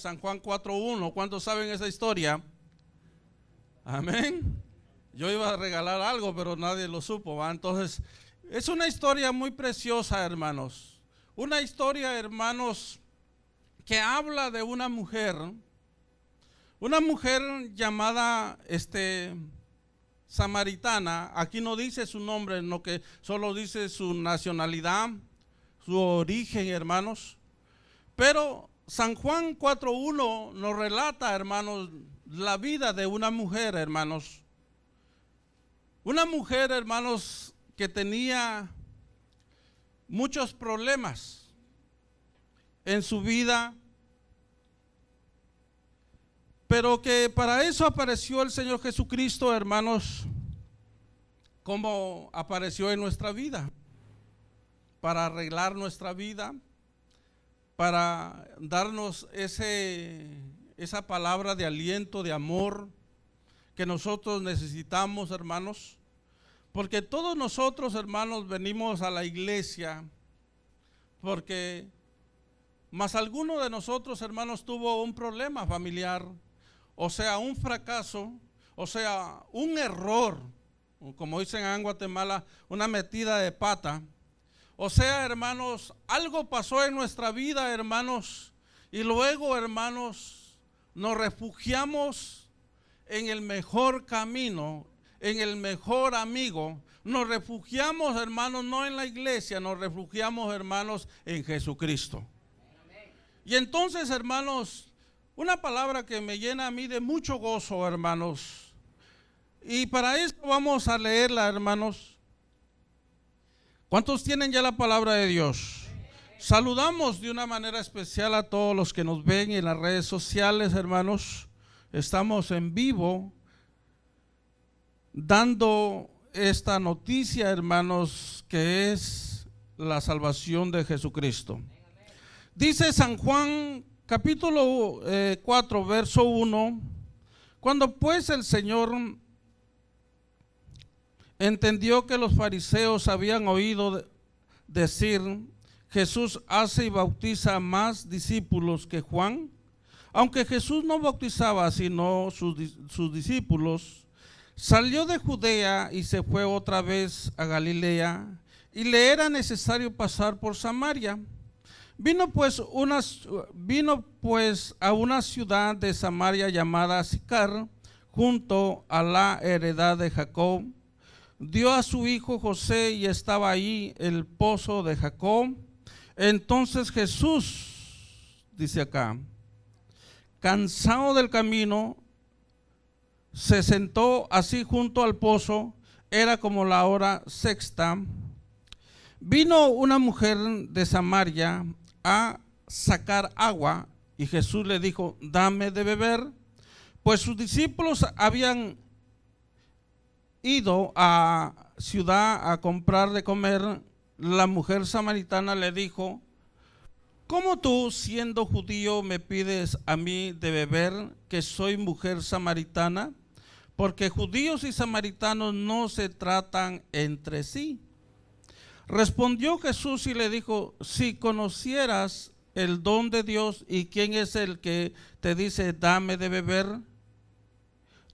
San Juan 4:1. ¿Cuántos saben esa historia? Amén. Yo iba a regalar algo, pero nadie lo supo, ¿va? Entonces, es una historia muy preciosa, hermanos. Una historia, hermanos, que habla de una mujer llamada samaritana. Aquí no dice su nombre, no, que solo dice su nacionalidad, su origen, hermanos. Pero San Juan 4:1 nos relata, hermanos, la vida de una mujer, hermanos. Una mujer, hermanos, que tenía muchos problemas en su vida, pero que para eso apareció el Señor Jesucristo, hermanos, como apareció en nuestra vida, para arreglar nuestra vida, para darnos esa palabra de aliento, de amor que nosotros necesitamos, hermanos, porque todos nosotros, hermanos, venimos a la iglesia porque más alguno de nosotros, hermanos, tuvo un problema familiar, o sea, un fracaso, o sea, un error, como dicen en Guatemala, una metida de pata. O sea, hermanos, algo pasó en nuestra vida, hermanos, y luego, hermanos, nos refugiamos en el mejor camino, en el mejor amigo. Nos refugiamos, hermanos, no en la iglesia, nos refugiamos, hermanos, en Jesucristo. Y entonces, hermanos, una palabra que me llena a mí de mucho gozo, hermanos. Y para esto vamos a leerla, hermanos. ¿Cuántos tienen ya la palabra de Dios? Saludamos de una manera especial a todos los que nos ven en las redes sociales, hermanos. Estamos en vivo dando esta noticia, hermanos, que es la salvación de Jesucristo. Dice San Juan capítulo 4, verso 1: cuando pues el Señor entendió que los fariseos habían oído decir, Jesús hace y bautiza más discípulos que Juan, aunque Jesús no bautizaba sino sus discípulos, salió de Judea y se fue otra vez a Galilea, y le era necesario pasar por Samaria. Vino pues a una ciudad de Samaria llamada Sicar, junto a la heredad de Jacob. Dio a su hijo José y estaba ahí el pozo de Jacob. Entonces Jesús, dice acá, cansado del camino, se sentó así junto al pozo. Era como la hora sexta. Vino una mujer de Samaria a sacar agua y Jesús le dijo, dame de beber, pues sus discípulos habían ido a ciudad a comprar de comer. La mujer samaritana le dijo, ¿cómo tú, siendo judío, me pides a mí de beber, que soy mujer samaritana? Porque judíos y samaritanos no se tratan entre sí. Respondió Jesús y le dijo, si conocieras el don de Dios y quién es el que te dice, dame de beber,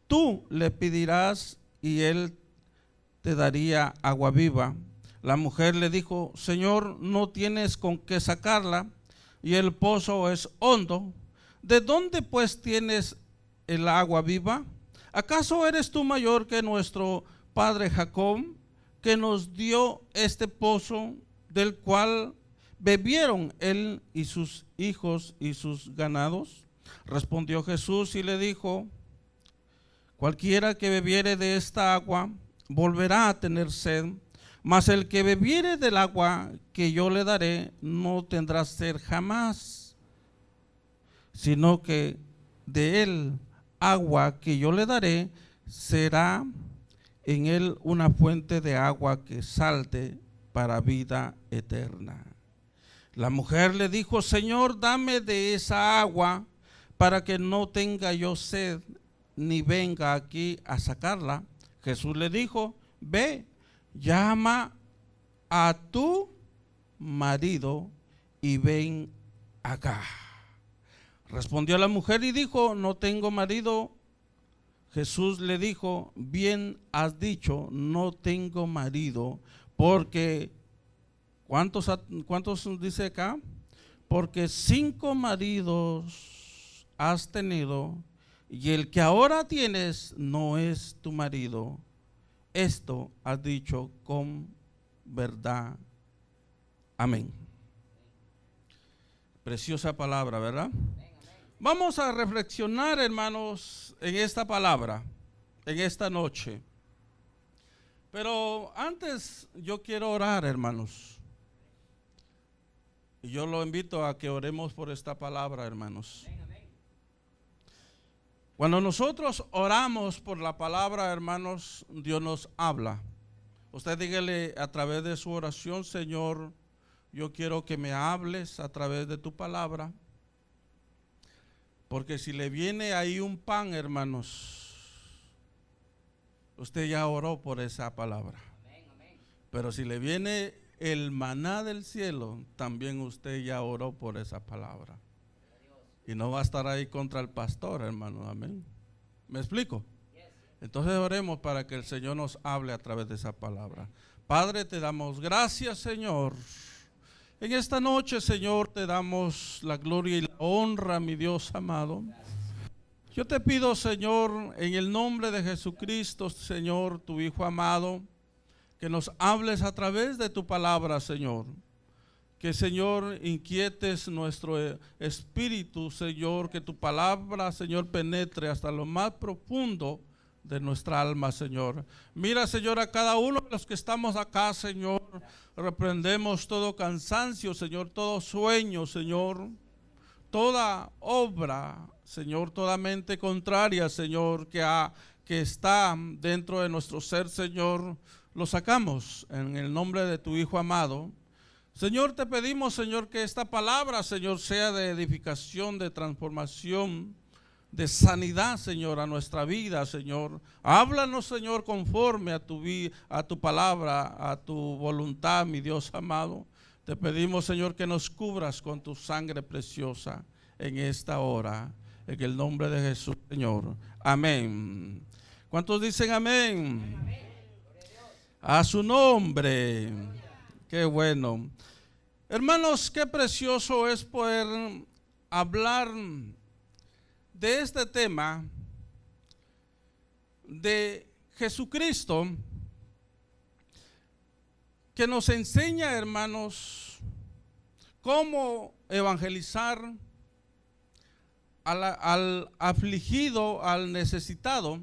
tú le pedirás y él te daría agua viva. La mujer le dijo, Señor, no tienes con qué sacarla y el pozo es hondo. ¿De dónde pues tienes el agua viva? ¿Acaso eres tú mayor que nuestro padre Jacob, que nos dio este pozo, del cual bebieron él y sus hijos y sus ganados? Respondió Jesús y le dijo, cualquiera que bebiere de esta agua volverá a tener sed, mas el que bebiere del agua que yo le daré no tendrá sed jamás, sino que de él agua que yo le daré será en él una fuente de agua que salte para vida eterna. La mujer le dijo, Señor, dame de esa agua para que no tenga yo sed ni venga aquí a sacarla. Jesús le dijo, ve, llama a tu marido y ven acá. Respondió la mujer y dijo: no tengo marido. Jesús le dijo: bien has dicho, no tengo marido, porque ¿cuántos dice acá? Porque 5 maridos has tenido, y el que ahora tienes no es tu marido. Esto has dicho con verdad. Amén. Preciosa palabra, ¿verdad? Vamos a reflexionar, hermanos, en esta palabra, en esta noche. Pero antes yo quiero orar, hermanos. Y yo lo invito a que oremos por esta palabra, hermanos. Cuando nosotros oramos por la palabra, hermanos, Dios nos habla. Usted dígale a través de su oración: Señor, yo quiero que me hables a través de tu palabra. Porque si le viene ahí un pan, hermanos, usted ya oró por esa palabra. Pero si le viene el maná del cielo, también usted ya oró por esa palabra. Y no va a estar ahí contra el pastor, hermano. Amén. ¿Me explico? Entonces oremos para que el Señor nos hable a través de esa palabra. Padre, te damos gracias, Señor. En esta noche, Señor, te damos la gloria y la honra, mi Dios amado. Yo te pido, Señor, en el nombre de Jesucristo, Señor, tu Hijo amado, que nos hables a través de tu palabra, Señor. Que, Señor, inquietes nuestro espíritu, Señor, que tu palabra, Señor, penetre hasta lo más profundo de nuestra alma, Señor. Mira, Señor, a cada uno de los que estamos acá, Señor, reprendemos todo cansancio, Señor, todo sueño, Señor, toda obra, Señor, toda mente contraria, Señor, que está dentro de nuestro ser, Señor, lo sacamos en el nombre de tu Hijo amado. Señor, te pedimos, Señor, que esta palabra, Señor, sea de edificación, de transformación, de sanidad, Señor, a nuestra vida, Señor. Háblanos, Señor, conforme a tu palabra, a tu voluntad, mi Dios amado. Te pedimos, Señor, que nos cubras con tu sangre preciosa en esta hora, en el nombre de Jesús, Señor. Amén. ¿Cuántos dicen amén? Amén. A su nombre. Qué bueno. Hermanos, qué precioso es poder hablar de este tema de Jesucristo, que nos enseña, hermanos, cómo evangelizar al afligido, al necesitado.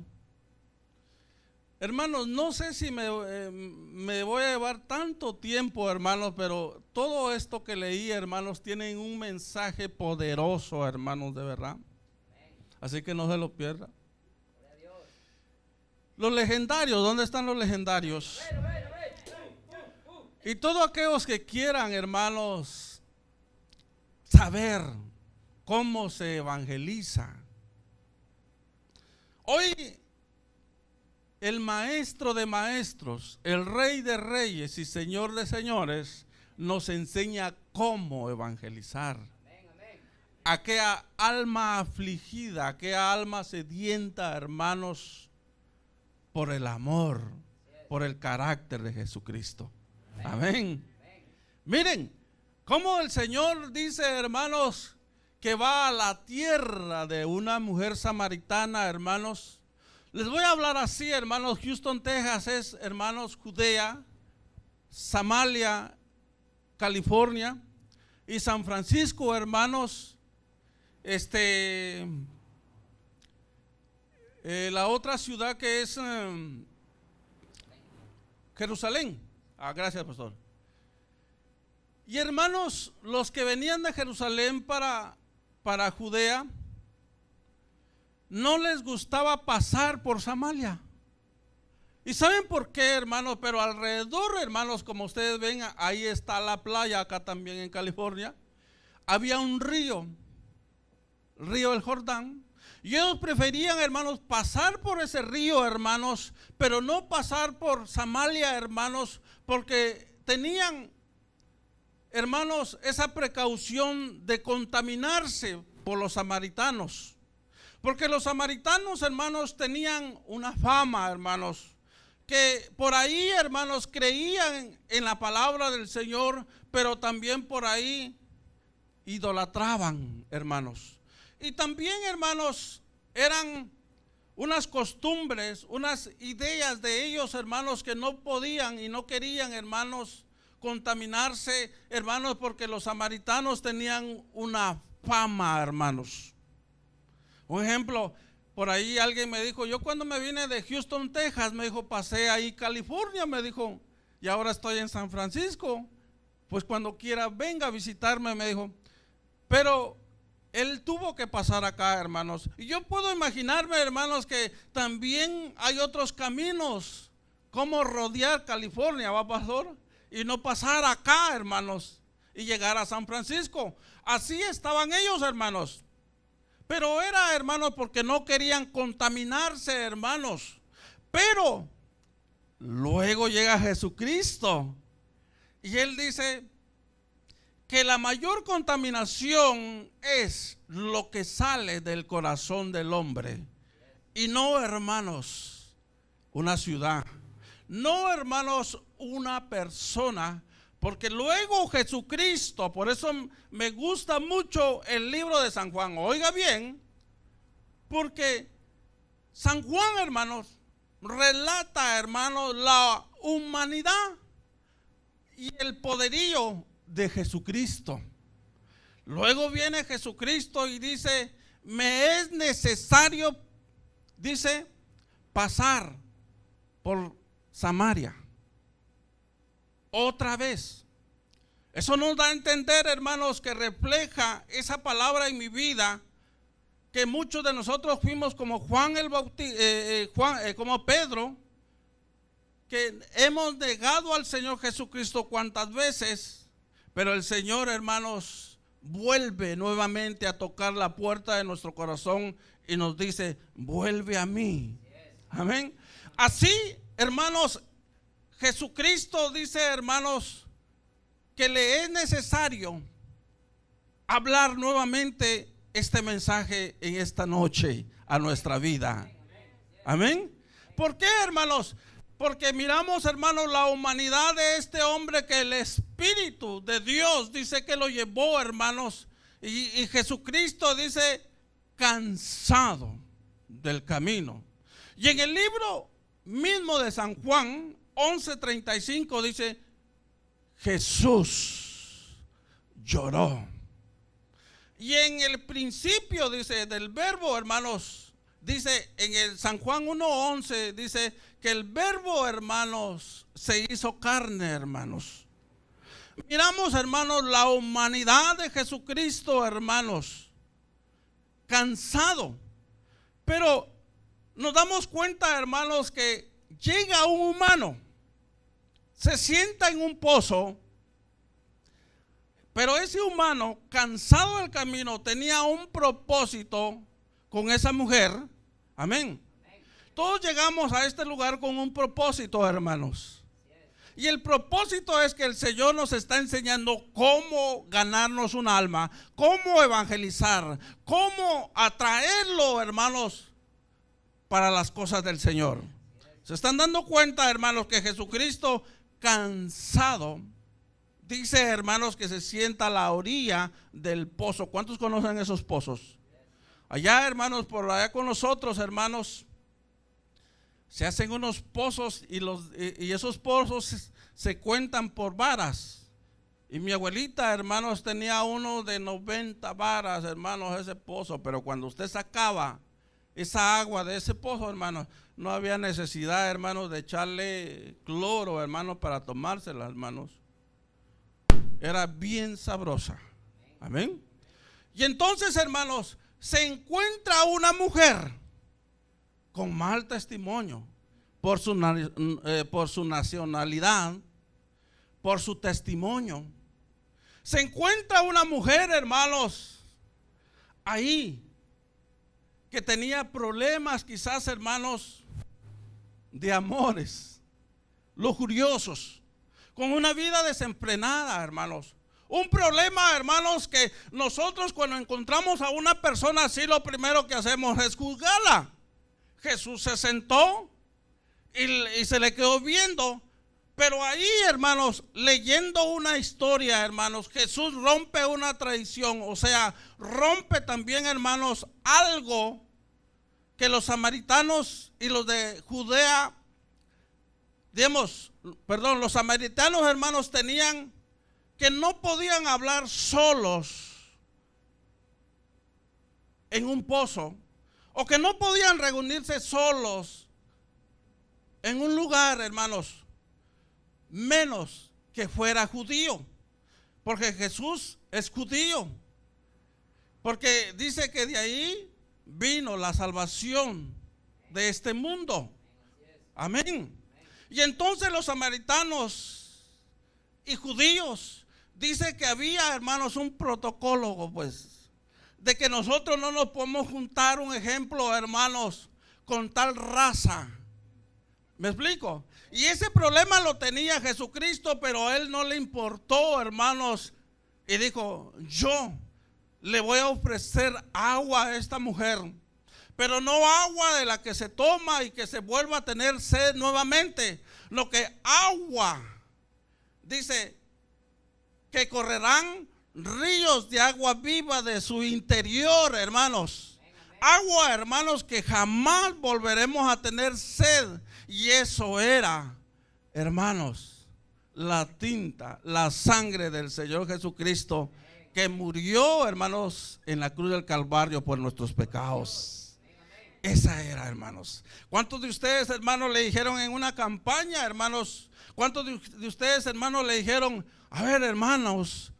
Hermanos, no sé si me voy a llevar tanto tiempo, hermanos, pero todo esto que leí, hermanos, tienen un mensaje poderoso, hermanos, de verdad. Así que no se lo pierda. Los legendarios, ¿dónde están los legendarios? Y todos aquellos que quieran, hermanos, saber cómo se evangeliza. Hoy el maestro de maestros, el rey de reyes y señor de señores, nos enseña cómo evangelizar. Aquella alma afligida, aquella alma sedienta, hermanos, por el amor, por el carácter de Jesucristo. Amén. Miren, cómo el Señor dice, hermanos, que va a la tierra de una mujer samaritana, hermanos. Les voy a hablar así, hermanos. Houston, Texas es, hermanos, Judea, Samaria, California, y San Francisco, hermanos, la otra ciudad que es Jerusalén. Gracias, pastor. Y hermanos, los que venían de Jerusalén para Judea, no les gustaba pasar por Samaria. ¿Y saben por qué, hermanos? Pero alrededor, hermanos, como ustedes ven, ahí está la playa, acá también en California, había un río, el río del Jordán. Y ellos preferían, hermanos, pasar por ese río, hermanos, pero no pasar por Samaria, hermanos, porque tenían, hermanos, esa precaución de contaminarse por los samaritanos. Porque los samaritanos, hermanos, tenían una fama, hermanos, que por ahí, hermanos, creían en la palabra del Señor, pero también por ahí idolatraban, hermanos. Y también, hermanos, eran unas costumbres, unas ideas de ellos, hermanos, que no podían y no querían, hermanos, contaminarse, hermanos, porque los samaritanos tenían una fama, hermanos. Un ejemplo, por ahí alguien me dijo, yo cuando me vine de Houston, Texas, me dijo, pasé ahí California, me dijo, y ahora estoy en San Francisco, pues cuando quiera venga a visitarme, me dijo, pero él tuvo que pasar acá, hermanos. Y yo puedo imaginarme, hermanos, que también hay otros caminos, como rodear California, ¿va, pastor? Y no pasar acá, hermanos, y llegar a San Francisco. Así estaban ellos, hermanos. Pero era, hermanos, porque no querían contaminarse, hermanos. Pero luego llega Jesucristo y Él dice que la mayor contaminación es lo que sale del corazón del hombre. Y no, hermanos, una ciudad. No, hermanos, una persona. Porque luego Jesucristo, por eso me gusta mucho el libro de San Juan. Oiga bien, porque San Juan, hermanos, relata, hermanos, la humanidad y el poderío de Jesucristo. Luego viene Jesucristo y dice, me es necesario, dice, pasar por Samaria. Otra vez. Eso nos da a entender, hermanos, que refleja esa palabra en mi vida, que muchos de nosotros fuimos como Juan el Bautista, como Pedro, que hemos negado al Señor Jesucristo cuantas veces, pero el Señor, hermanos, vuelve nuevamente a tocar la puerta de nuestro corazón y nos dice, vuelve a mí. Amén. Así, hermanos, Jesucristo dice, hermanos, que le es necesario hablar nuevamente este mensaje en esta noche a nuestra vida. Amén. ¿Por qué, hermanos? Porque miramos, hermanos, la humanidad de este hombre que el Espíritu de Dios dice que lo llevó, hermanos, y Jesucristo dice cansado del camino. Y en el libro mismo de San Juan 11:35 dice, Jesús lloró. Y en el principio, dice, del verbo, hermanos, dice en el San Juan 1:11, dice que el verbo, hermanos, se hizo carne, hermanos. Miramos, hermanos, la humanidad de Jesucristo, hermanos, cansado. Pero nos damos cuenta, hermanos, que llega un humano, se sienta en un pozo, pero ese humano, cansado del camino, tenía un propósito con esa mujer. Amén. Todos llegamos a este lugar con un propósito, hermanos. Y el propósito es que el Señor nos está enseñando cómo ganarnos un alma, cómo evangelizar, cómo atraerlo, hermanos, para las cosas del Señor. ¿Se están dando cuenta, hermanos, que Jesucristo, cansado, dice, hermanos, que se sienta a la orilla del pozo? ¿Cuántos conocen esos pozos? Allá, hermanos, por allá con nosotros, hermanos, se hacen unos pozos y esos pozos se cuentan por varas. Y mi abuelita, hermanos, tenía uno de 90 varas, hermanos, ese pozo. Pero cuando usted sacaba esa agua de ese pozo, hermanos, no había necesidad, hermanos, de echarle cloro, hermanos, para tomársela, hermanos. Era bien sabrosa. Amén. Y entonces, hermanos, se encuentra una mujer con mal testimonio por su nacionalidad, por su testimonio. Se encuentra una mujer, hermanos, ahí, que tenía problemas, quizás, hermanos, de amores lujuriosos, con una vida desenfrenada, hermanos, Un problema, hermanos, que nosotros cuando encontramos a una persona así, lo primero que hacemos es juzgarla. Jesús se sentó y se le quedó viendo. Pero ahí, hermanos, leyendo una historia, hermanos, Jesús rompe una tradición. O sea, rompe también, hermanos, algo que los samaritanos y los de Judea, los samaritanos, hermanos, tenían, que no podían hablar solos en un pozo, o que no podían reunirse solos en un lugar, hermanos, menos que fuera judío, porque Jesús es judío, porque dice que de ahí vino la salvación de este mundo. Amén. Y entonces los samaritanos y judíos, dice que había, hermanos, un protocolo, pues, de que nosotros no nos podemos juntar, un ejemplo, hermanos, con tal raza. ¿Me explico? Y ese problema lo tenía Jesucristo, pero a él no le importó, hermanos, y dijo: yo le voy a ofrecer agua a esta mujer, pero no agua de la que se toma y que se vuelva a tener sed nuevamente, lo que agua, dice, que correrán ríos de agua viva de su interior, hermanos. Agua, hermanos, que jamás volveremos a tener sed. Y eso era, hermanos, la tinta, la sangre del Señor Jesucristo, que murió, hermanos, en la cruz del Calvario por nuestros pecados. Esa era, hermanos. ¿Cuántos de ustedes, hermanos, le dijeron en una campaña, hermanos? ¿Cuántos de ustedes, hermanos, le dijeron: a ver, hermanos,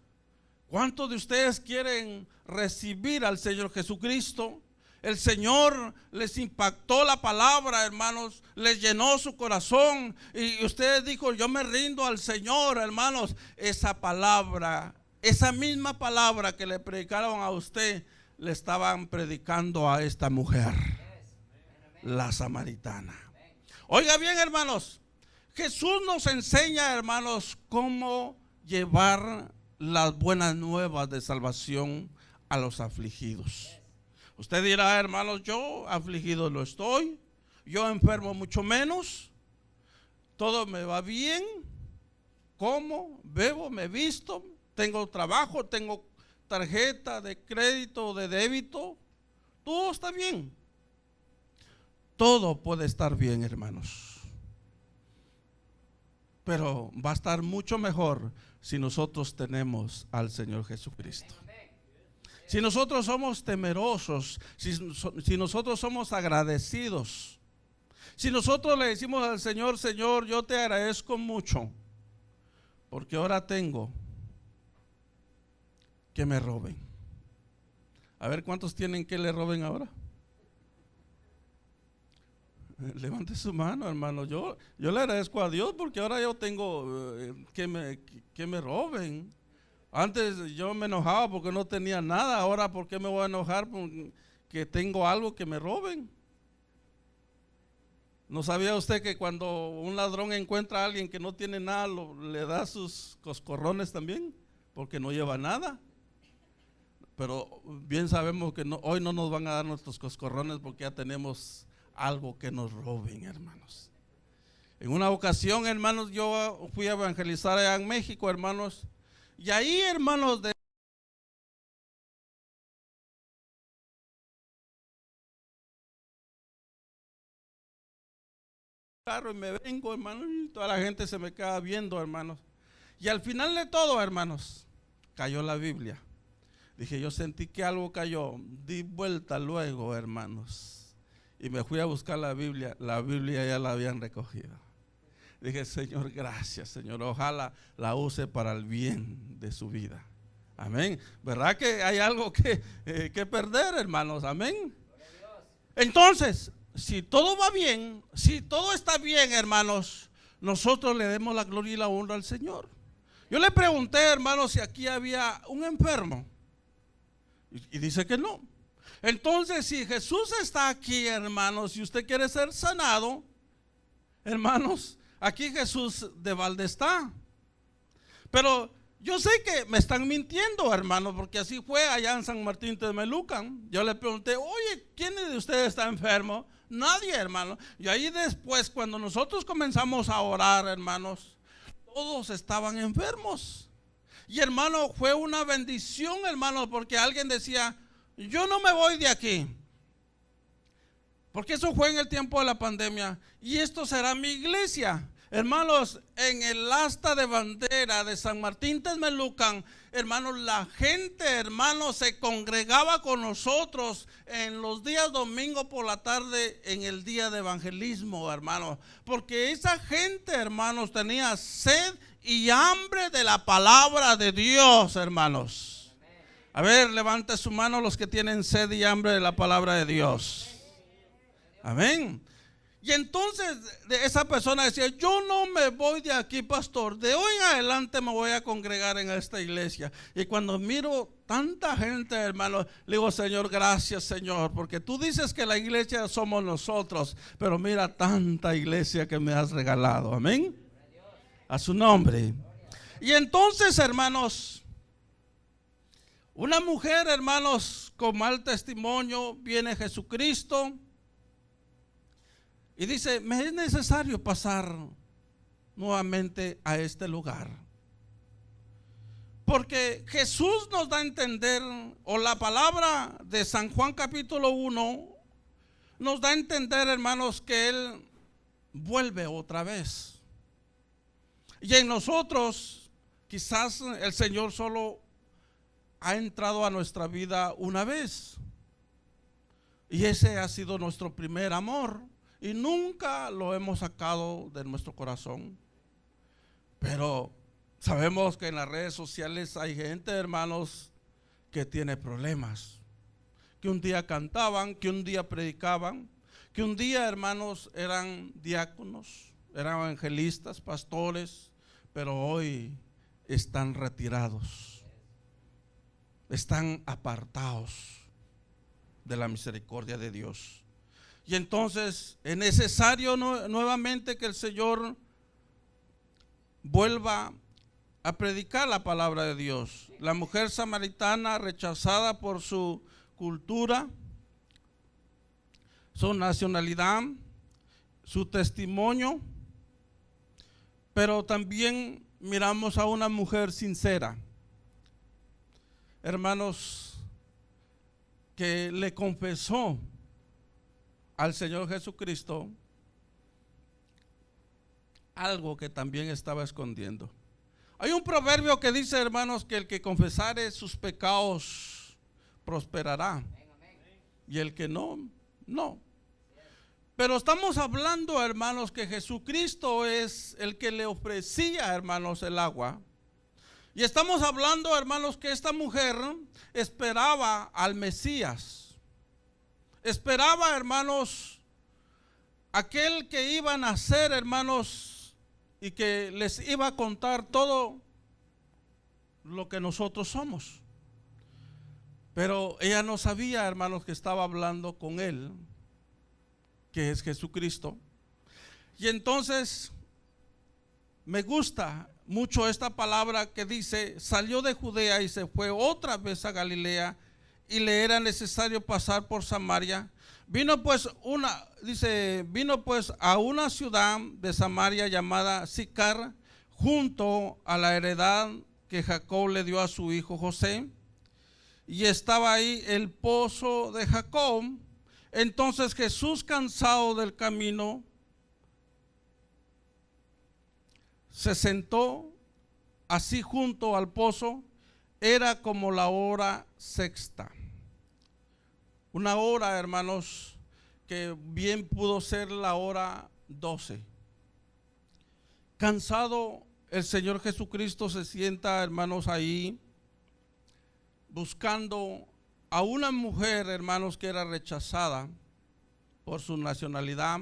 ¿cuántos de ustedes quieren recibir al Señor Jesucristo? El Señor les impactó la palabra, hermanos, les llenó su corazón y ustedes dijo: yo me rindo al Señor, hermanos. Esa palabra, esa misma palabra que le predicaron a usted, le estaban predicando a esta mujer, la samaritana. Oiga bien, hermanos, Jesús nos enseña, hermanos, cómo llevar las buenas nuevas de salvación a los afligidos. Usted dirá: hermanos, yo afligido no estoy, yo enfermo mucho menos, todo me va bien, como, bebo, me visto, tengo trabajo, tengo tarjeta de crédito, de débito, todo está bien. Todo puede estar bien, hermanos, pero va a estar mucho mejor si nosotros tenemos al Señor Jesucristo. Si nosotros somos temerosos, si nosotros somos agradecidos, si nosotros le decimos al Señor: Señor, yo te agradezco mucho, porque ahora tengo que me roben. A ver, ¿cuántos tienen que le roben ahora? Levante su mano, hermano. Yo le agradezco a Dios porque ahora yo tengo que me roben. Antes yo me enojaba porque no tenía nada. Ahora, ¿por qué me voy a enojar porque tengo algo que me roben? ¿No sabía usted que cuando un ladrón encuentra a alguien que no tiene nada, le da sus coscorrones también? Porque no lleva nada. Pero bien sabemos que hoy no nos van a dar nuestros coscorrones porque ya tenemos algo que nos roben, hermanos. En una ocasión, hermanos, yo fui a evangelizar allá en México, hermanos, y ahí, hermanos, de carro y me vengo, hermanos, y toda la gente se me queda viendo, hermanos. Y al final de todo, hermanos, cayó la Biblia. Dije, yo sentí que algo cayó, di vuelta luego, hermanos, y me fui a buscar la Biblia ya la habían recogido. Dije, Señor, gracias, Señor, ojalá la use para el bien de su vida. Amén. ¿Verdad que hay algo que perder, hermanos? Amén. Entonces, si todo va bien, si todo está bien, hermanos, nosotros le demos la gloria y la honra al Señor. Yo le pregunté, hermanos, si aquí había un enfermo, y dice que no. Entonces, si Jesús está aquí, hermanos, si usted quiere ser sanado, hermanos, aquí Jesús de balde está. Pero Yo sé que me están mintiendo, hermano, porque así fue allá en San Martín Texmelucan. Yo le pregunté, oye, ¿quién de ustedes está enfermo? Nadie, hermano. Y ahí después, cuando nosotros comenzamos a orar, hermanos, todos estaban enfermos. Y hermano, fue una bendición, hermano, porque alguien decía, yo no me voy de aquí. Porque eso fue en el tiempo de la pandemia. Y esto será mi iglesia. Hermanos, en el asta de bandera de San Martín Texmelucan, hermanos, la gente, hermanos, se congregaba con nosotros en los días domingo por la tarde, en el día de evangelismo, hermanos. Porque esa gente, hermanos, tenía sed y hambre de la palabra de Dios, hermanos. A ver, levante su mano los que tienen sed y hambre de la palabra de Dios. Amén. Y entonces esa persona decía, yo no me voy de aquí, pastor, de hoy en adelante me voy a congregar en esta iglesia. Y cuando miro tanta gente, hermano, le digo, Señor, gracias, Señor, porque tú dices que la iglesia somos nosotros, pero mira tanta iglesia que me has regalado. Amén. A su nombre. Y entonces, hermanos, una mujer, hermanos, con mal testimonio, viene Jesucristo y dice, me es necesario pasar nuevamente a este lugar. Porque Jesús nos da a entender, o la palabra de San Juan capítulo 1, nos da a entender, hermanos, que Él vuelve otra vez. Y en nosotros, quizás el Señor solo ha entrado a nuestra vida una vez. Y ese ha sido nuestro primer amor. Y nunca lo hemos sacado de nuestro corazón. Pero sabemos que en las redes sociales hay gente, hermanos, que tiene problemas. Que un día cantaban, que un día predicaban, que un día, hermanos, eran diáconos, eran evangelistas, pastores, pero hoy están retirados. Están apartados de la misericordia de Dios. Y entonces es necesario nuevamente que el Señor vuelva a predicar la palabra de Dios. La mujer samaritana, rechazada por su cultura, su nacionalidad, su testimonio, pero también miramos a una mujer sincera, hermanos, que le confesó al Señor Jesucristo algo que también estaba escondiendo. Hay un proverbio que dice, hermanos, que el que confesare sus pecados prosperará, y el que no, no. Pero estamos hablando, hermanos, que Jesucristo es el que le ofrecía, hermanos, el agua. Y estamos hablando, hermanos, que esta mujer esperaba al Mesías. Esperaba, hermanos, aquel que iba a nacer, hermanos, y que les iba a contar todo lo que nosotros somos. Pero ella no sabía, hermanos, que estaba hablando con él, que es Jesucristo. Y entonces me gusta mucho esta palabra que dice, salió de Judea y se fue otra vez a Galilea, y le era necesario pasar por Samaria. Vino pues a una ciudad de Samaria llamada Sicar, junto a la heredad que Jacob le dio a su hijo José, y estaba ahí el pozo de Jacob. Entonces Jesús, cansado del camino, se sentó así junto al pozo. Era como la hora sexta. Una hora, hermanos, que bien pudo ser la hora 12. Cansado, el Señor Jesucristo se sienta, hermanos, ahí buscando a una mujer, hermanos, que era rechazada por su nacionalidad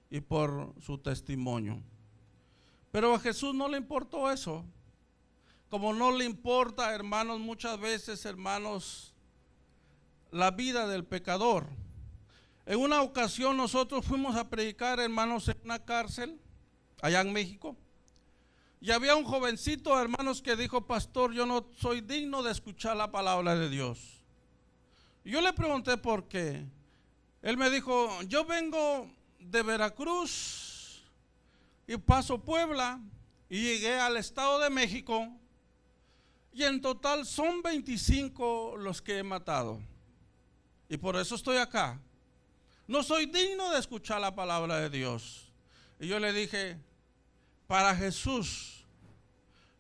y por su testimonio. Pero a Jesús no le importó eso. Como no le importa, hermanos, muchas veces, hermanos, la vida del pecador. En una ocasión nosotros fuimos a predicar, hermanos, en una cárcel allá en México. Y había un jovencito, hermanos, que dijo: pastor, yo no soy digno de escuchar la palabra de Dios. Y yo le pregunté por qué. Él me dijo: yo vengo de Veracruz y paso Puebla y llegué al Estado de México, y en total son 25 los que he matado. Y por eso estoy acá. No soy digno de escuchar la palabra de Dios. Y yo le dije: para Jesús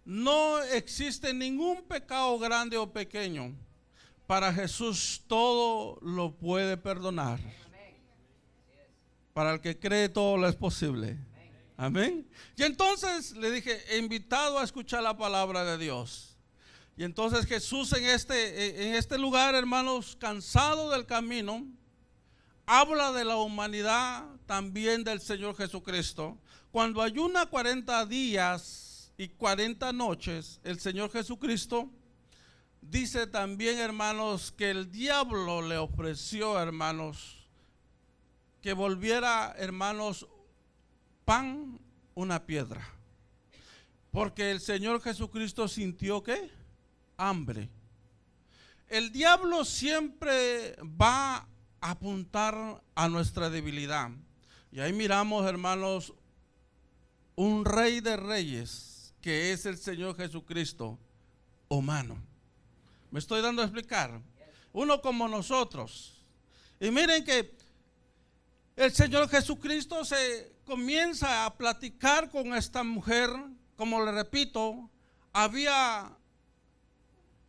no existe ningún pecado grande o pequeño. Para Jesús todo lo puede perdonar. Para el que cree todo lo es posible. Amén. Y entonces le dije: he invitado a escuchar la palabra de Dios. Y entonces Jesús en este lugar, hermanos, cansado del camino, habla de la humanidad, también del Señor Jesucristo. Cuando ayuna 40 días y 40 noches, el Señor Jesucristo dice también, hermanos, que el diablo le ofreció, hermanos, que volviera, hermanos, pan una piedra. Porque el Señor Jesucristo sintió, ¿qué? Hambre. El diablo siempre va a apuntar a nuestra debilidad. Y ahí miramos, hermanos, un rey de reyes, que es el Señor Jesucristo, humano. ¿Me estoy dando a explicar? Uno como nosotros. Y miren que el Señor Jesucristo se comienza a platicar con esta mujer. Como le repito, había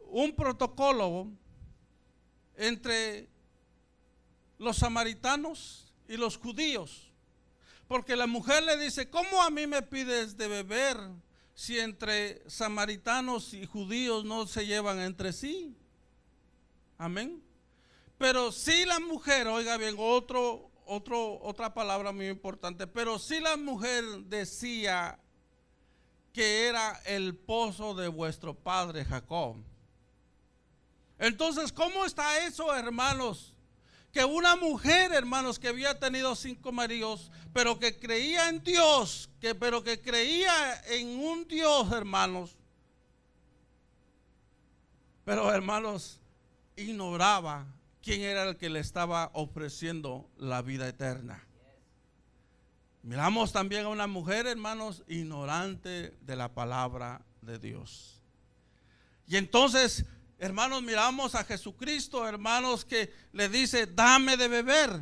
un protocolo entre los samaritanos y los judíos, porque la mujer le dice: ¿cómo a mí me pides de beber si entre samaritanos y judíos no se llevan entre sí? Amén. Pero si la mujer, oiga bien, otra palabra muy importante, pero si la mujer decía que era el pozo de vuestro padre Jacob. Entonces, ¿cómo está eso, hermanos? Que una mujer, hermanos, que había tenido 5 maridos, pero que creía en Dios, pero que creía en un Dios, hermanos, pero, hermanos, ignoraba quién era el que le estaba ofreciendo la vida eterna. Miramos también a una mujer, hermanos, ignorante de la palabra de Dios. Y entonces, hermanos, miramos a Jesucristo, hermanos, que le dice: dame de beber.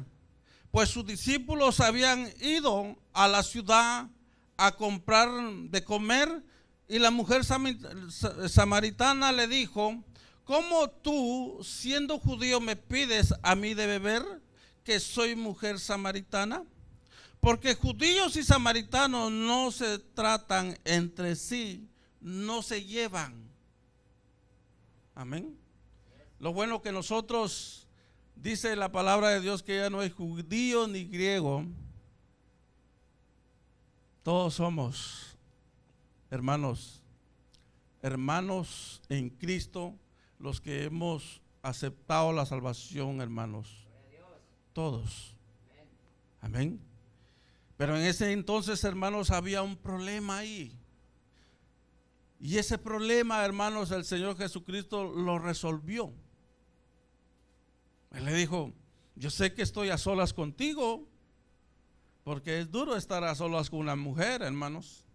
Pues sus discípulos habían ido a la ciudad a comprar de comer, y la mujer samaritana le dijo: ¿cómo tú, siendo judío, me pides a mí de beber, que soy mujer samaritana? Porque judíos y samaritanos no se tratan entre sí, no se llevan. Amén. Lo bueno que nosotros, dice la palabra de Dios, que ya no hay judío ni griego. Todos somos hermanos en Cristo, los que hemos aceptado la salvación, hermanos. Todos. Amén. Pero en ese entonces, hermanos, había un problema ahí. Y ese problema, hermanos, el Señor Jesucristo lo resolvió. Él le dijo: yo sé que estoy a solas contigo, porque es duro estar a solas con una mujer, hermanos.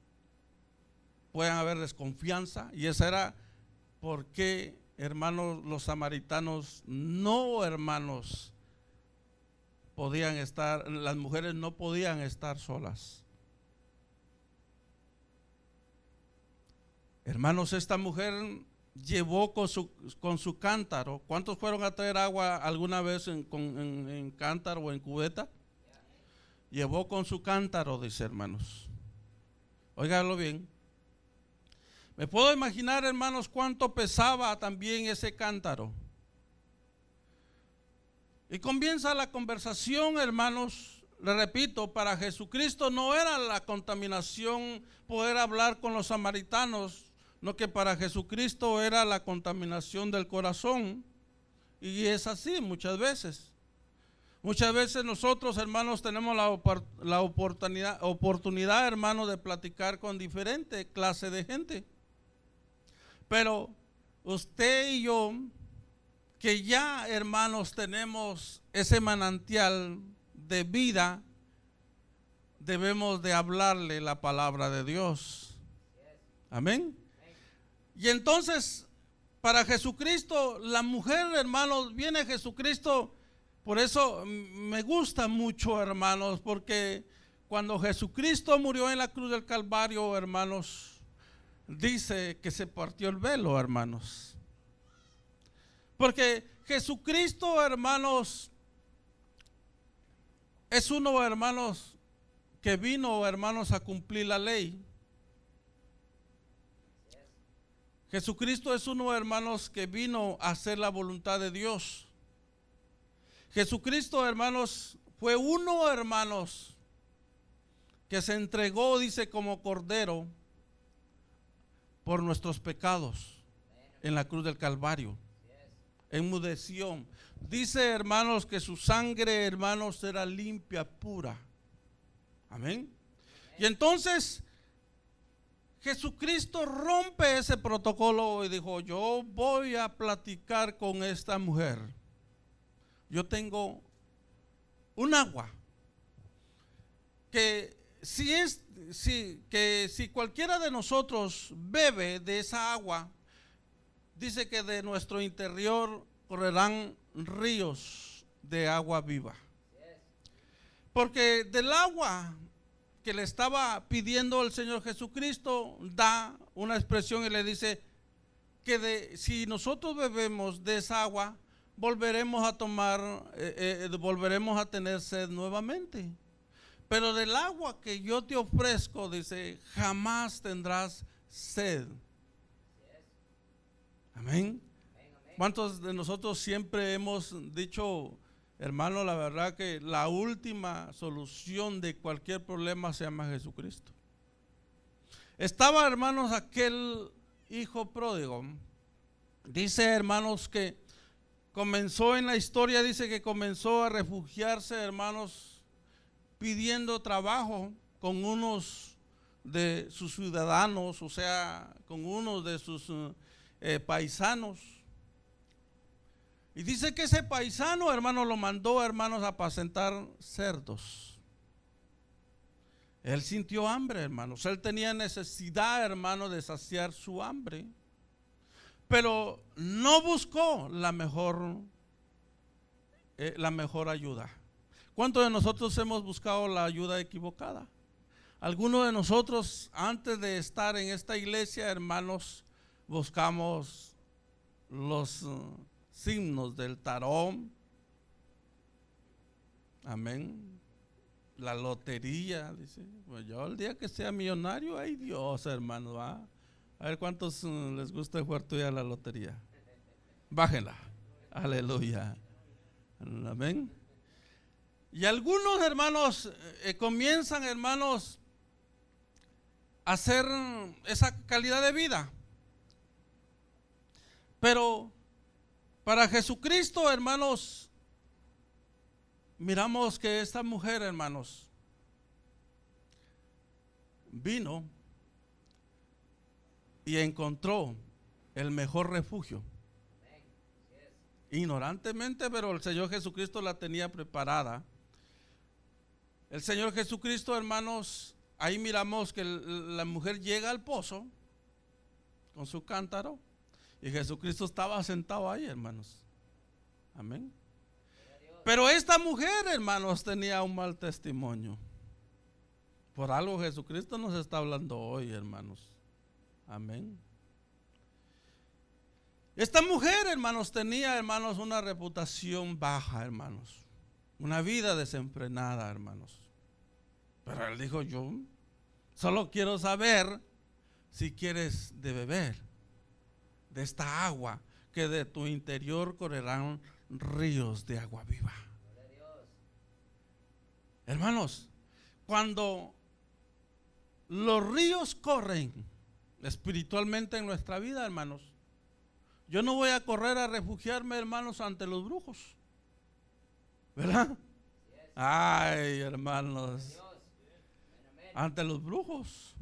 Pueden haber desconfianza. Y esa era por qué, hermanos, los samaritanos no, hermanos, podían estar, las mujeres no podían estar solas. Hermanos, esta mujer llevó con su cántaro. ¿Cuántos fueron a traer agua alguna vez en cántaro o en cubeta? Llevó con su cántaro, dice, hermanos. Óigalo bien. Me puedo imaginar, hermanos, cuánto pesaba también ese cántaro. Y comienza la conversación, hermanos. Le repito, para Jesucristo no era la contaminación poder hablar con los samaritanos, no, que para Jesucristo era la contaminación del corazón. Y es así muchas veces. Muchas veces nosotros, hermanos, tenemos la oportunidad, hermanos, de platicar con diferente clase de gente. Pero usted y yo, que ya, hermanos, tenemos ese manantial de vida, debemos de hablarle la palabra de Dios. Amén. Y entonces, para Jesucristo, la mujer, hermanos, viene Jesucristo. Por eso me gusta mucho, hermanos, porque cuando Jesucristo murió en la cruz del Calvario, hermanos, dice que se partió el velo, hermanos. Porque Jesucristo, hermanos, es uno, hermanos, que vino, hermanos, a cumplir la ley. Jesucristo es uno, hermanos, que vino a hacer la voluntad de Dios. Jesucristo, hermanos, fue uno, hermanos, que se entregó, dice, como cordero por nuestros pecados en la cruz del Calvario. Enmudeció. Dice, hermanos, que su sangre, hermanos, era limpia, pura. Amén. Y entonces Jesucristo rompe ese protocolo y dijo: yo voy a platicar con esta mujer. Yo tengo un agua que si cualquiera de nosotros bebe de esa agua, dice que de nuestro interior correrán ríos de agua viva. Porque del agua que le estaba pidiendo el Señor Jesucristo, da una expresión y le dice que si nosotros bebemos de esa agua, volveremos a tomar, volveremos a tener sed nuevamente. Pero del agua que yo te ofrezco, dice, jamás tendrás sed. Amén. ¿Cuántos de nosotros siempre hemos dicho, hermano, la verdad que la última solución de cualquier problema se llama Jesucristo? Estaba, hermanos, aquel hijo pródigo. Dice, hermanos, que comenzó en la historia, dice que comenzó a refugiarse, hermanos, pidiendo trabajo con unos de sus ciudadanos, o sea, con unos de sus paisanos. Y dice que ese paisano, hermano, lo mandó, hermanos, a apacentar cerdos. Él sintió hambre, hermanos. Él tenía necesidad, hermano, de saciar su hambre. Pero no buscó la mejor ayuda. ¿Cuántos de nosotros hemos buscado la ayuda equivocada? Algunos de nosotros, antes de estar en esta iglesia, hermanos, buscamos los signos del tarot. Amén. La lotería, dice. Pues yo el día que sea millonario, ay Dios, hermano, ¿va? A ver cuántos les gusta jugar tuya la lotería. Bájenla. Aleluya. Amén. Y algunos, hermanos, comienzan, hermanos, a hacer esa calidad de vida. Pero para Jesucristo, hermanos, miramos que esta mujer, hermanos, vino y encontró el mejor refugio. Ignorantemente, pero el Señor Jesucristo la tenía preparada. El Señor Jesucristo, hermanos, ahí miramos que la mujer llega al pozo con su cántaro y Jesucristo estaba sentado ahí, hermanos. Amén. Pero esta mujer, hermanos, tenía un mal testimonio. Por algo Jesucristo nos está hablando hoy, hermanos. Amén. Esta mujer, hermanos, tenía, hermanos, una reputación baja, hermanos. Una vida desenfrenada, hermanos. Pero él dijo: yo solo quiero saber si quieres de beber de esta agua, que de tu interior correrán ríos de agua viva. Hermanos, cuando los ríos corren espiritualmente en nuestra vida, hermanos, yo no voy a correr a refugiarme, hermanos, ante los brujos, ¿verdad? Ay, hermanos, ante los brujos.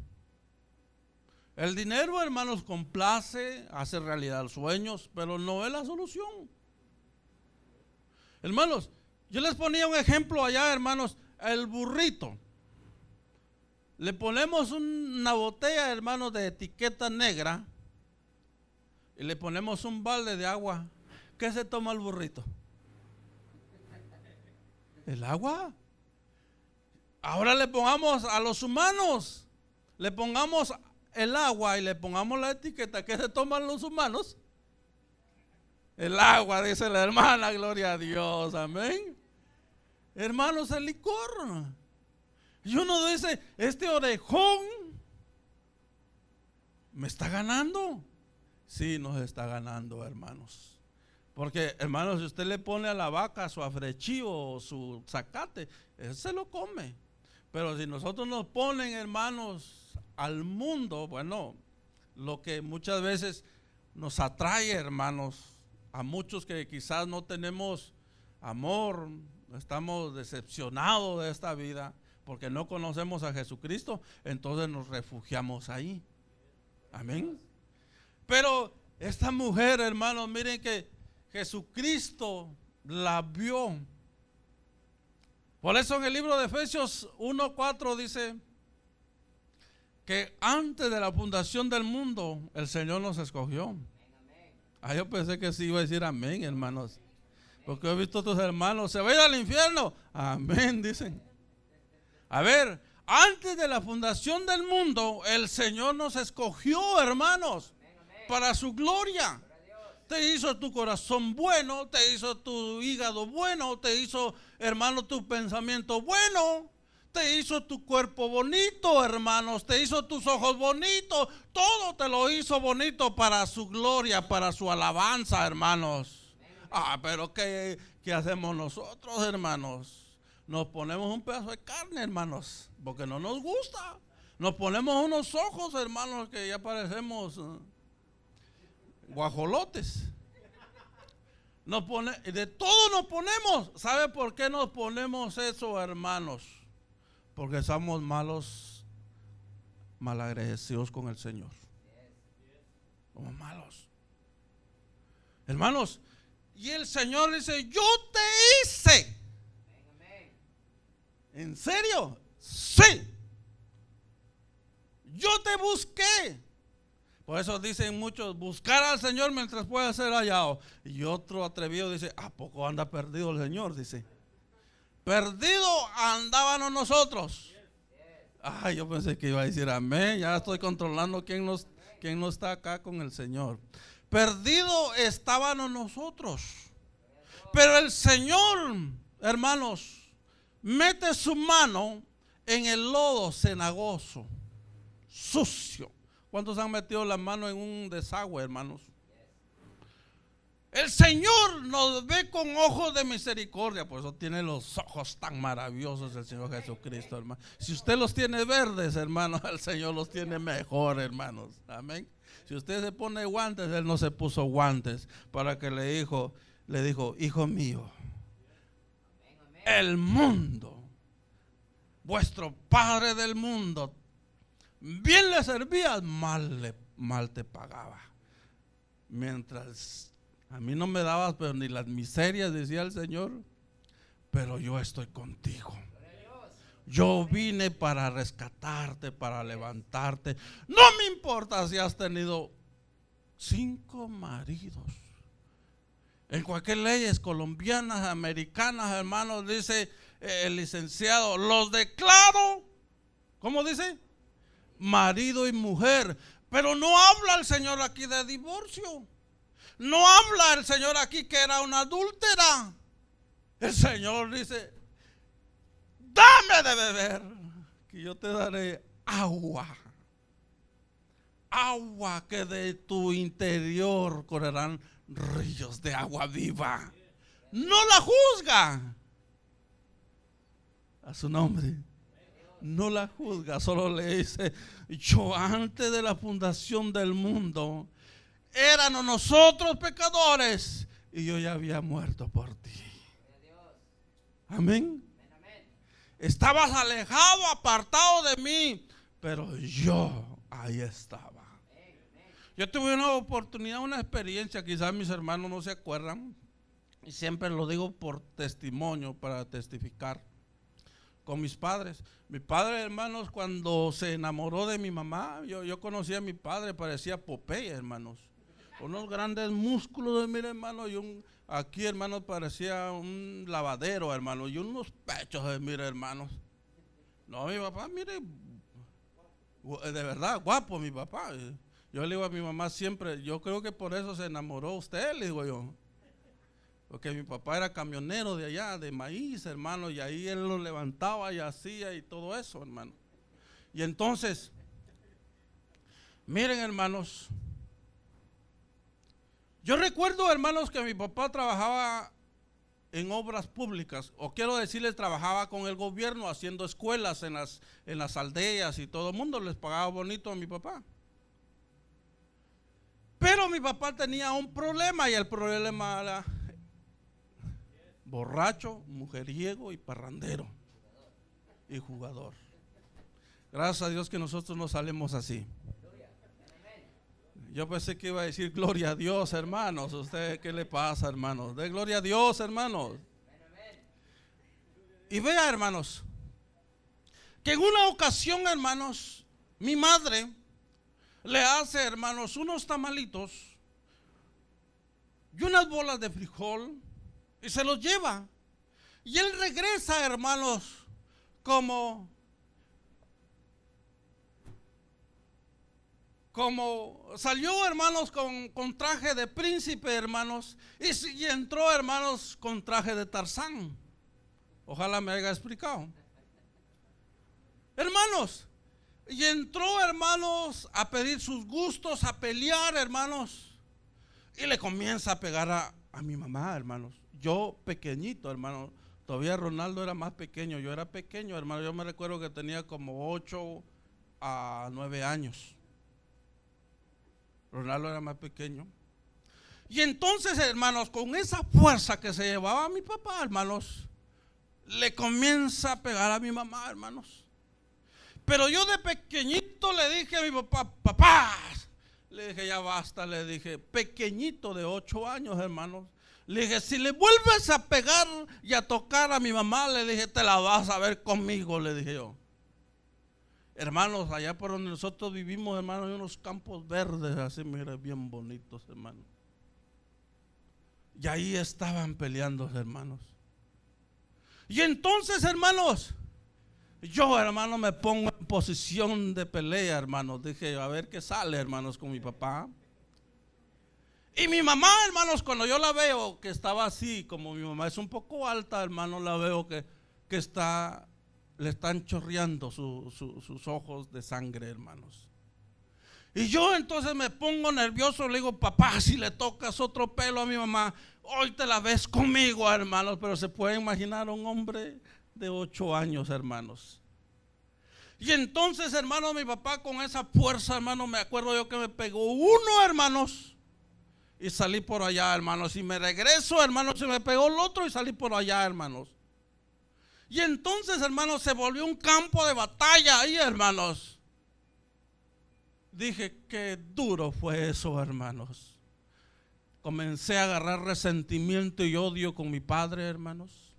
El dinero, hermanos, complace, hace realidad los sueños, pero no es la solución. Hermanos, yo les ponía un ejemplo allá, hermanos, el burrito. Le ponemos una botella, hermanos, de etiqueta negra y le ponemos un balde de agua. ¿Qué se toma el burrito? El agua. Ahora le pongamos a los humanos, le pongamos el agua y le pongamos la etiqueta. ¿Qué se toman los humanos? El agua, dice la hermana, gloria a Dios, amén. Hermanos, el licor. Y uno dice, este orejón me está ganando. Sí, nos está ganando, hermanos. Porque, hermanos, si usted le pone a la vaca su afrechío o su zacate, él se lo come. Pero si nosotros nos ponen, hermanos, al mundo, bueno, lo que muchas veces nos atrae, hermanos, a muchos que quizás no tenemos amor, estamos decepcionados de esta vida porque no conocemos a Jesucristo, entonces nos refugiamos ahí. Amén. Pero esta mujer, hermanos, miren que Jesucristo la vio. Por eso en el libro de Efesios 1:4 dice que antes de la fundación del mundo el Señor nos escogió. Ah, yo pensé que sí iba a decir amén, hermanos, porque he visto a tus hermanos, se va a ir al infierno. Amén, dicen. A ver, antes de la fundación del mundo el Señor nos escogió, hermanos, para su gloria. Te hizo tu corazón bueno, te hizo tu hígado bueno, te hizo, hermano, tu pensamiento bueno, te hizo tu cuerpo bonito, hermanos, te hizo tus ojos bonitos, todo te lo hizo bonito para su gloria, para su alabanza, hermanos. Ah, pero ¿qué hacemos nosotros, hermanos? Nos ponemos un pedazo de carne, hermanos, porque no nos gusta. Nos ponemos unos ojos, hermanos, que ya parecemos guajolotes. De todo nos ponemos. ¿Sabe por qué nos ponemos eso, hermanos? Porque somos malagradecidos con el Señor. Somos malos, hermanos. Y el Señor dice, yo te hice. ¿En serio? Sí. Yo te busqué. Por eso dicen muchos, buscar al Señor mientras pueda ser hallado. Y otro atrevido dice, ¿a poco anda perdido el Señor? Dice, perdido andábamos nosotros. Ay, yo pensé que iba a decir amén. Ya estoy controlando quién no está acá con el Señor. Perdido estábamos nosotros. Pero el Señor, hermanos, mete su mano en el lodo cenagoso, sucio. ¿Cuántos han metido la mano en un desagüe, hermanos? El Señor nos ve con ojos de misericordia. Por eso tiene los ojos tan maravillosos el Señor Jesucristo, hermano. Si usted los tiene verdes, hermanos, el Señor los tiene mejor, hermanos. Amén. Si usted se pone guantes, Él no se puso guantes para que le dijo, hijo mío, el mundo, vuestro padre del mundo, bien le servías, mal te pagaba. Mientras a mí no me dabas, pero ni las miserias, decía el Señor, pero yo estoy contigo. Yo vine para rescatarte, para levantarte. No me importa si has tenido 5 maridos. En cualquier leyes colombianas, americanas, hermanos, dice el licenciado, los declaro, ¿cómo dice? Marido y mujer. Pero no habla el Señor aquí de divorcio. No habla el Señor aquí que era una adúltera. El Señor dice, dame de beber, que yo te daré agua. Agua que de tu interior correrán ríos de agua viva. No la juzga. A su nombre. No la juzga, solo le dice, yo antes de la fundación del mundo éramos nosotros pecadores y yo ya había muerto por ti. Amén. estabas alejado, apartado de mí, pero yo ahí estaba. Yo tuve una oportunidad, una experiencia, quizás mis hermanos no se acuerdan, y siempre lo digo por testimonio, para testificar, con mis padres. Mi padre, hermanos, cuando se enamoró de mi mamá, yo conocí a mi padre, parecía Popeye, hermanos. Unos grandes músculos, mire, hermano, y aquí, hermano, parecía un lavadero, hermano, y unos pechos, mire, hermanos. No, mi papá, mire, de verdad, guapo mi papá. Yo le digo a mi mamá siempre, yo creo que por eso se enamoró usted, le digo yo. Porque mi papá era camionero de allá, de maíz, hermano, y ahí él lo levantaba y hacía y todo eso, hermano. Y entonces, miren, hermanos, yo recuerdo, hermanos, que mi papá trabajaba en obras públicas, o quiero decirles, trabajaba con el gobierno haciendo escuelas en las aldeas, y todo el mundo les pagaba bonito a mi papá. Pero mi papá tenía un problema, y el problema era borracho, mujeriego y parrandero y jugador. Gracias a Dios que nosotros no salimos así. Yo pensé que iba a decir gloria a Dios, hermanos. ¿Usted qué le pasa, hermanos? De gloria a Dios, hermanos. Y vea, hermanos, que en una ocasión, hermanos, mi madre le hace, hermanos, unos tamalitos y unas bolas de frijol y se los lleva. Y él regresa, hermanos, como salió, hermanos, con traje de príncipe, hermanos, y entró, hermanos, con traje de Tarzán. Ojalá me haya explicado, hermanos. Y entró, hermanos, a pedir sus gustos, a pelear, hermanos, y le comienza a pegar a mi mamá, hermanos. Yo pequeñito, hermano, todavía Ronaldo era más pequeño, yo era pequeño, hermano. Yo me recuerdo que tenía como 8 a 9 años. Ronaldo era más pequeño. Y entonces, hermanos, con esa fuerza que se llevaba a mi papá, hermanos, le comienza a pegar a mi mamá, hermanos. Pero yo de pequeñito le dije a mi papá, papá, le dije, ya basta, le dije, pequeñito de 8 años, hermanos. Le dije, si le vuelves a pegar y a tocar a mi mamá, le dije, te la vas a ver conmigo, le dije yo. Hermanos, allá por donde nosotros vivimos, hermanos, hay unos campos verdes así, mire, bien bonitos, hermanos. Y ahí estaban peleando, hermanos. Y entonces, hermanos, yo, hermano, me pongo en posición de pelea, hermanos. Dije, a ver qué sale, hermanos, con mi papá. Y mi mamá, hermanos, cuando yo la veo que estaba así, como mi mamá es un poco alta, hermanos, la veo que le están chorreando sus ojos de sangre, hermanos. Y yo entonces me pongo nervioso, le digo, papá, si le tocas otro pelo a mi mamá, hoy te la ves conmigo, hermanos. Pero se puede imaginar un hombre de 8 años, hermanos. Y entonces, hermanos, mi papá con esa fuerza, hermanos, me acuerdo yo que me pegó uno, hermanos, y salí por allá, hermanos. Y me regreso, hermanos, y me pegó el otro y salí por allá, hermanos. Y entonces, hermanos, se volvió un campo de batalla ahí, hermanos. Dije, qué duro fue eso, hermanos. Comencé a agarrar resentimiento y odio con mi padre, hermanos.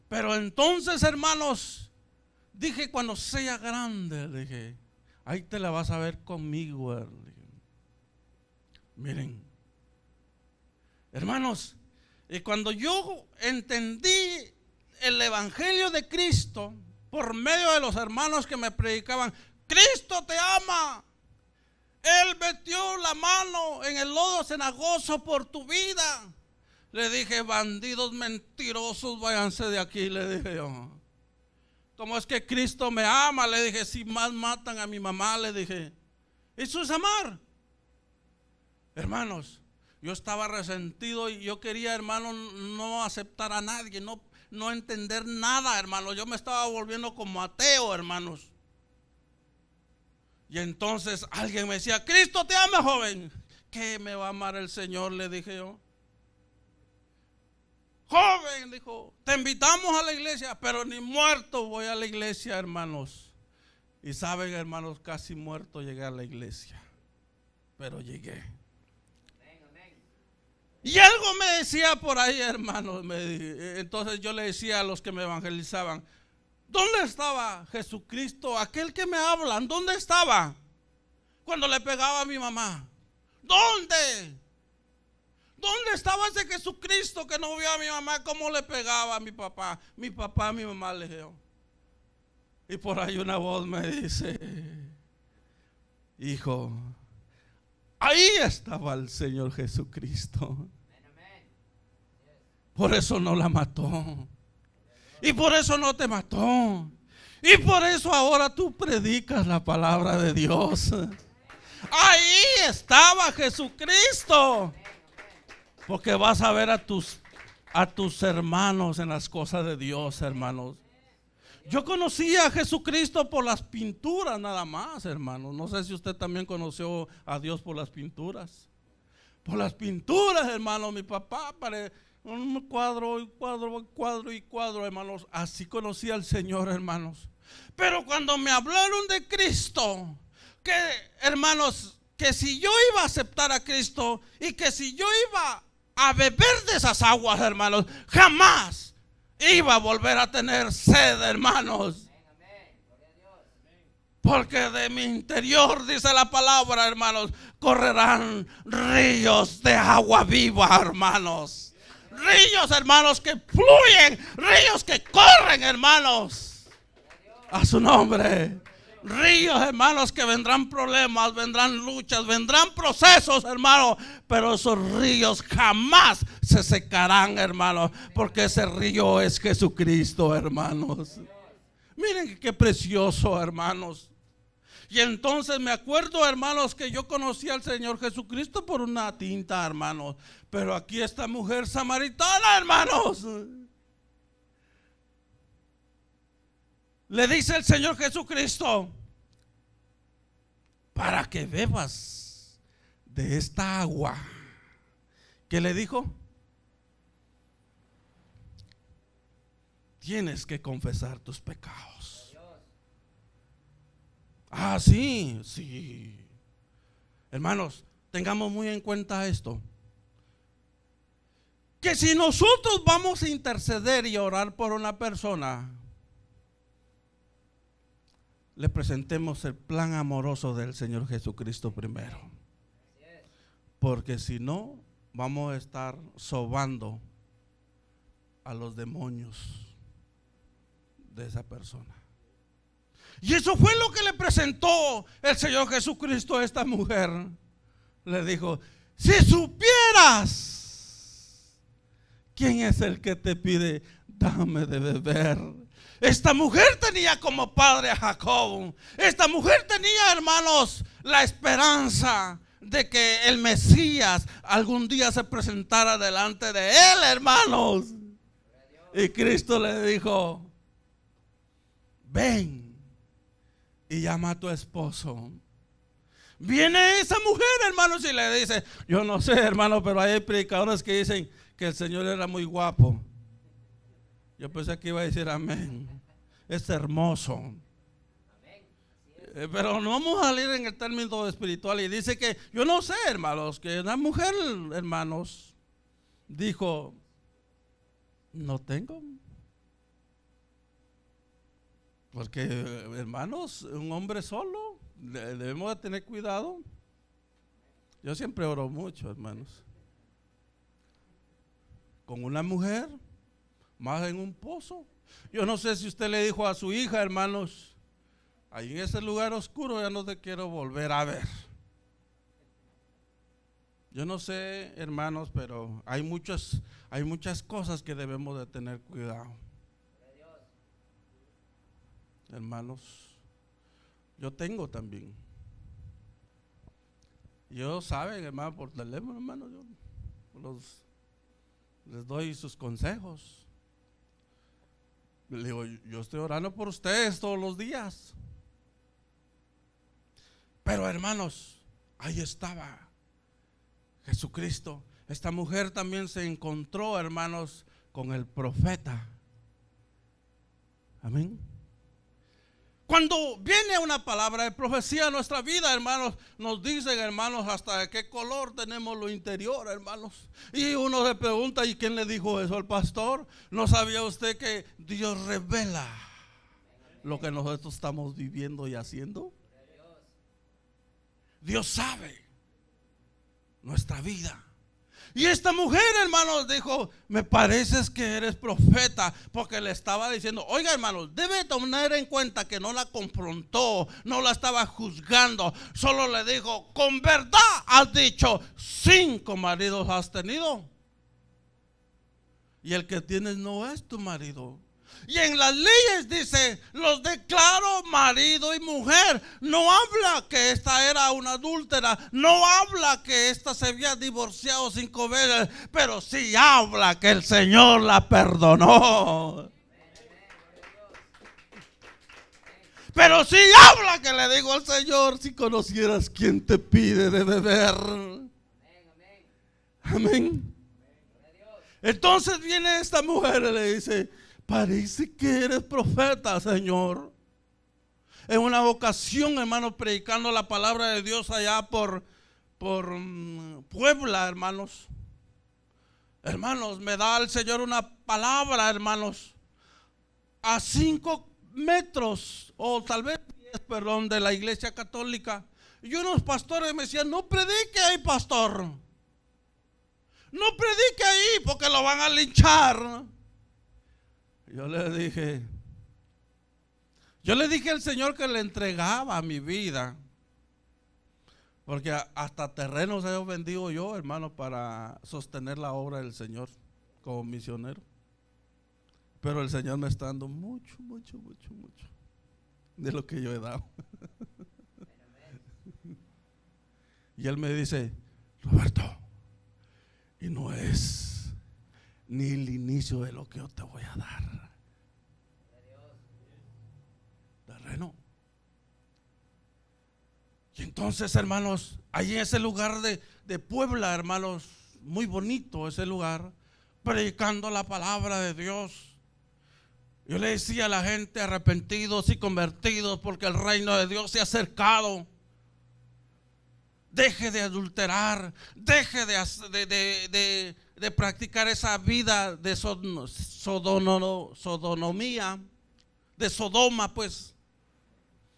Pero entonces, hermanos, dije, cuando sea grande, dije, ahí te la vas a ver conmigo. Miren, hermanos, y cuando yo entendí el evangelio de Cristo por medio de los hermanos que me predicaban, Cristo te ama. Él metió la mano en el lodo cenagoso por tu vida. Le dije, bandidos mentirosos, váyanse de aquí, le dije yo. ¿Cómo es que Cristo me ama? Le dije, si más matan a mi mamá, le dije. Eso es amar. Hermanos, yo estaba resentido y yo quería, hermano, no aceptar a nadie, no entender nada, hermano. Yo me estaba volviendo como ateo, hermanos. Y entonces alguien me decía, Cristo te ama, joven. ¿Qué me va a amar el Señor? Le dije yo. joven, dijo, te invitamos a la iglesia, pero ni muerto voy a la iglesia, hermanos. Y saben, hermanos, casi muerto llegué a la iglesia, pero llegué. Y algo me decía por ahí, hermanos. Entonces yo le decía a los que me evangelizaban, ¿dónde estaba Jesucristo? Aquel que me hablan, ¿dónde estaba? Cuando le pegaba a mi mamá. ¿Dónde? ¿Dónde estaba ese Jesucristo que no vio a mi mamá cómo le pegaba a mi papá? Mi papá, mi mamá le dijo. Y por ahí una voz me dice, hijo, ahí estaba el Señor Jesucristo. Por eso no la mató. Y por eso no te mató. Y por eso ahora tú predicas la palabra de Dios. Ahí estaba Jesucristo. Porque vas a ver a tus hermanos en las cosas de Dios, hermanos. Yo conocí a Jesucristo por las pinturas nada más, hermanos. No sé si usted también conoció a Dios por las pinturas. Por las pinturas, hermanos. Mi papá un cuadro y cuadro, hermanos. Así conocí al Señor, hermanos. Pero cuando me hablaron de Cristo, que, hermanos, que si yo iba a aceptar a Cristo y que si yo iba a beber de esas aguas, hermanos, jamás iba a volver a tener sed, hermanos. Porque de mi interior, dice la palabra, hermanos, correrán ríos de agua viva, hermanos. Ríos, hermanos, que fluyen, ríos que corren, hermanos. A su nombre. Ríos, hermanos, que vendrán problemas, vendrán luchas, vendrán procesos, hermanos, pero esos ríos jamás se secarán, hermanos, porque ese río es Jesucristo, hermanos. Miren qué precioso, hermanos. Y entonces me acuerdo, hermanos, que yo conocí al Señor Jesucristo por una tinta, hermanos. Pero aquí esta mujer samaritana, hermanos, le dice el Señor Jesucristo, para que bebas de esta agua. ¿Qué le dijo? Tienes que confesar tus pecados. Ah, sí, sí. Hermanos, tengamos muy en cuenta esto. Que si nosotros vamos a interceder y orar por una persona, le presentemos el plan amoroso del Señor Jesucristo primero. Porque si no, vamos a estar sobando a los demonios de esa persona. Y eso fue lo que le presentó el Señor Jesucristo a esta mujer. Le dijo, si supieras quién es el que te pide, dame de beber. Esta mujer tenía como padre a Jacob. Esta mujer tenía, hermanos, la esperanza de que el Mesías algún día se presentara delante de él, hermanos. Y Cristo le dijo, ven y llama a tu esposo. Viene esa mujer, hermanos, y le dice, yo no sé, hermano, pero hay predicadores que dicen que el Señor era muy guapo. Yo pensé que iba a decir amén. Es hermoso. Pero no vamos a salir en el término espiritual. Y dice que, yo no sé, hermanos, que una mujer, hermanos, dijo, no tengo. Porque, hermanos, un hombre solo, debemos de tener cuidado. Yo siempre oro mucho, hermanos. Con una mujer, más en un pozo. Yo no sé si usted le dijo a su hija, hermanos, ahí en ese lugar oscuro ya no te quiero volver a ver. Yo no sé, hermanos, pero hay muchas cosas que debemos de tener cuidado. Hermanos, yo tengo también. Yo saben, hermano, por teléfono, hermano, yo les doy sus consejos. Le digo, yo estoy orando por ustedes todos los días. Pero hermanos, ahí estaba Jesucristo. Esta mujer también se encontró, hermanos, con el profeta. Amén. Cuando viene una palabra de profecía a nuestra vida, hermanos, nos dicen, hermanos, hasta de qué color tenemos lo interior, hermanos. Y uno se pregunta, ¿y quién le dijo eso al pastor? ¿No sabía usted que Dios revela lo que nosotros estamos viviendo y haciendo? Dios sabe nuestra vida. Y esta mujer, hermanos, dijo, me pareces que eres profeta, porque le estaba diciendo, oiga, hermanos, debe tener en cuenta que no la confrontó, no la estaba juzgando, solo le dijo, con verdad has dicho, 5 maridos has tenido, y el que tienes no es tu marido. Y en las leyes dice, los declaro marido y mujer. No habla que esta era una adúltera, no habla que esta se había divorciado 5 veces, pero sí habla que el Señor la perdonó. Pero sí habla que le digo al Señor, si conocieras quién te pide de beber. Amén. Entonces viene esta mujer y le dice, parece que eres profeta, Señor. En una ocasión, hermanos, predicando la palabra de Dios allá por Puebla, hermanos. Hermanos, me da el Señor una palabra, hermanos, a 5 metros, o tal vez 10, perdón, de la iglesia católica. Y unos pastores me decían, no predique ahí, pastor. No predique ahí porque lo van a linchar. Yo le dije al Señor que le entregaba mi vida, porque hasta terrenos he vendido yo, hermano, para sostener la obra del Señor como misionero. Pero el Señor me está dando mucho de lo que yo he dado. Y Él me dice, Roberto, y no es ni el inicio de lo que yo te voy a dar. Terreno. Y entonces, hermanos, allí en ese lugar de Puebla, hermanos, muy bonito ese lugar, predicando la palabra de Dios. Yo le decía a la gente, arrepentidos y convertidos, porque el reino de Dios se ha acercado. Deje de adulterar, deje de practicar esa vida de sodonomía, de Sodoma, pues.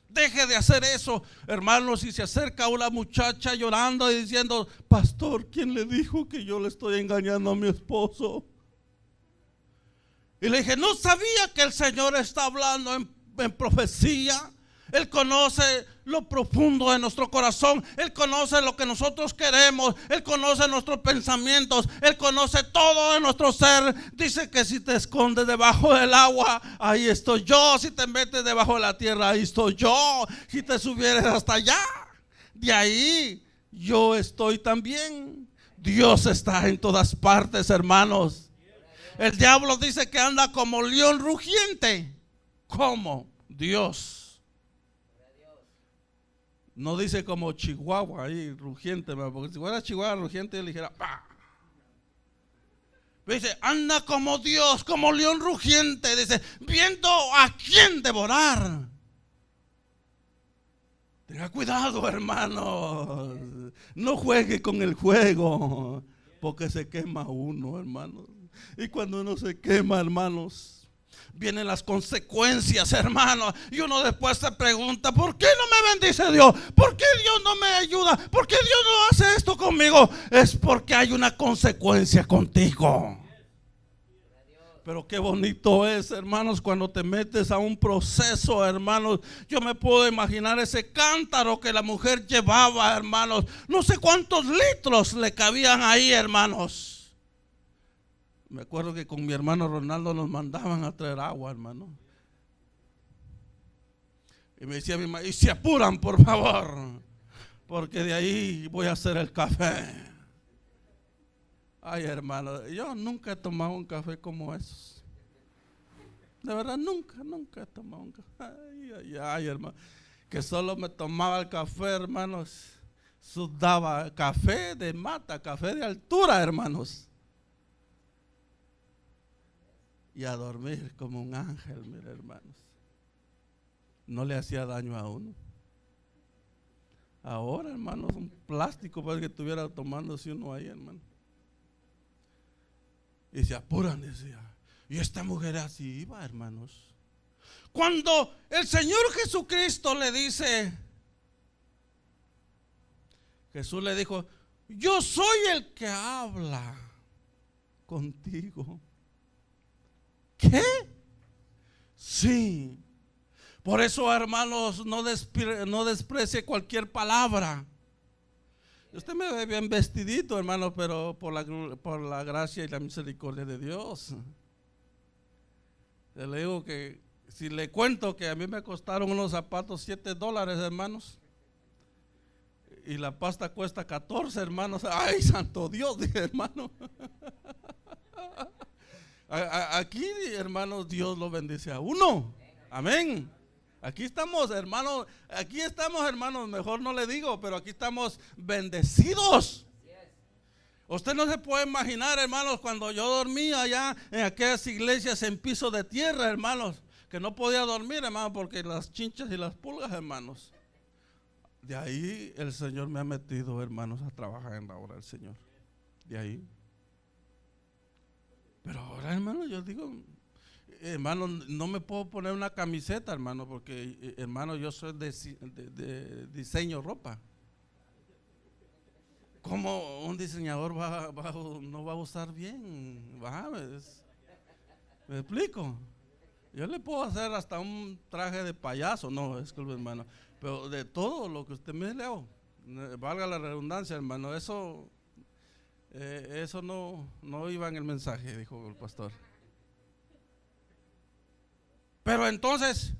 Deje de hacer eso, hermanos. Si se acerca una muchacha llorando y diciendo, pastor, ¿quién le dijo que yo le estoy engañando a mi esposo? Y le dije, no sabía que el Señor está hablando en profecía. Él conoce lo profundo de nuestro corazón. Él conoce lo que nosotros queremos. Él conoce nuestros pensamientos. Él conoce todo de nuestro ser. Dice que si te escondes debajo del agua, ahí estoy yo. Si te metes debajo de la tierra, ahí estoy yo. Si te subieres hasta allá, de ahí yo estoy también. Dios está en todas partes, hermanos. El diablo dice que anda como león rugiente. ¿Cómo? Dios. No dice como Chihuahua ahí rugiente, porque si fuera Chihuahua rugiente, yo le dijera ¡pah! Dice, anda como Dios, como león rugiente, dice, viendo a quién devorar. Tenga cuidado, hermanos. No juegue con el juego, porque se quema uno, hermanos. Y cuando uno se quema, hermanos, vienen las consecuencias, hermanos. Y uno después se pregunta, ¿por qué no me bendice Dios? ¿Por qué Dios no me ayuda? ¿Por qué Dios no hace esto conmigo? Es porque hay una consecuencia contigo. Pero qué bonito es, hermanos, cuando te metes a un proceso, hermanos. Yo me puedo imaginar ese cántaro que la mujer llevaba, hermanos. No sé cuántos litros le cabían ahí, hermanos. Me acuerdo que con mi hermano Ronaldo nos mandaban a traer agua, hermano. Y me decía mi mamá, y se apuran, por favor, porque de ahí voy a hacer el café. Ay, hermano, yo nunca he tomado un café como esos. De verdad, nunca he tomado un café. Ay, hermano, que solo me tomaba el café, hermanos. Sudaba café de mata, café de altura, hermanos. y a dormir como un ángel, mire, hermanos. No le hacía daño a uno. Ahora, hermanos, un plástico para que estuviera tomándose uno ahí, hermano. Y se apuran, decía. Y esta mujer así iba, hermanos. Cuando el Señor Jesucristo le dice, Jesús le dijo: yo soy el que habla contigo. ¿Qué? Sí. Por eso, hermanos, no desprecie cualquier palabra. Usted me ve bien vestidito, hermano, pero por la gracia y la misericordia de Dios. Le digo que si le cuento que a mí me costaron unos zapatos $7, hermanos, y la pasta cuesta 14, hermanos. Ay, santo Dios, dije, hermano. Aquí, hermanos, Dios lo bendice a uno. Amén. Aquí estamos, hermanos. Aquí estamos, hermanos. Mejor no le digo, pero aquí estamos bendecidos. Usted no se puede imaginar, hermanos, cuando yo dormía allá en aquellas iglesias en piso de tierra, hermanos, que no podía dormir, hermanos, porque las chinchas y las pulgas, hermanos. De ahí el Señor me ha metido, hermanos, a trabajar en la obra del Señor. De ahí. Pero ahora, hermano, yo digo, hermano, no me puedo poner una camiseta, hermano, porque, hermano, yo soy de diseño ropa. ¿Cómo un diseñador no va a usar bien? ¿Me explico? Yo le puedo hacer hasta un traje de payaso, no, disculpe, hermano, pero de todo lo que usted me leo, valga la redundancia, hermano, eso no iba en el mensaje, dijo el pastor. Pero entonces,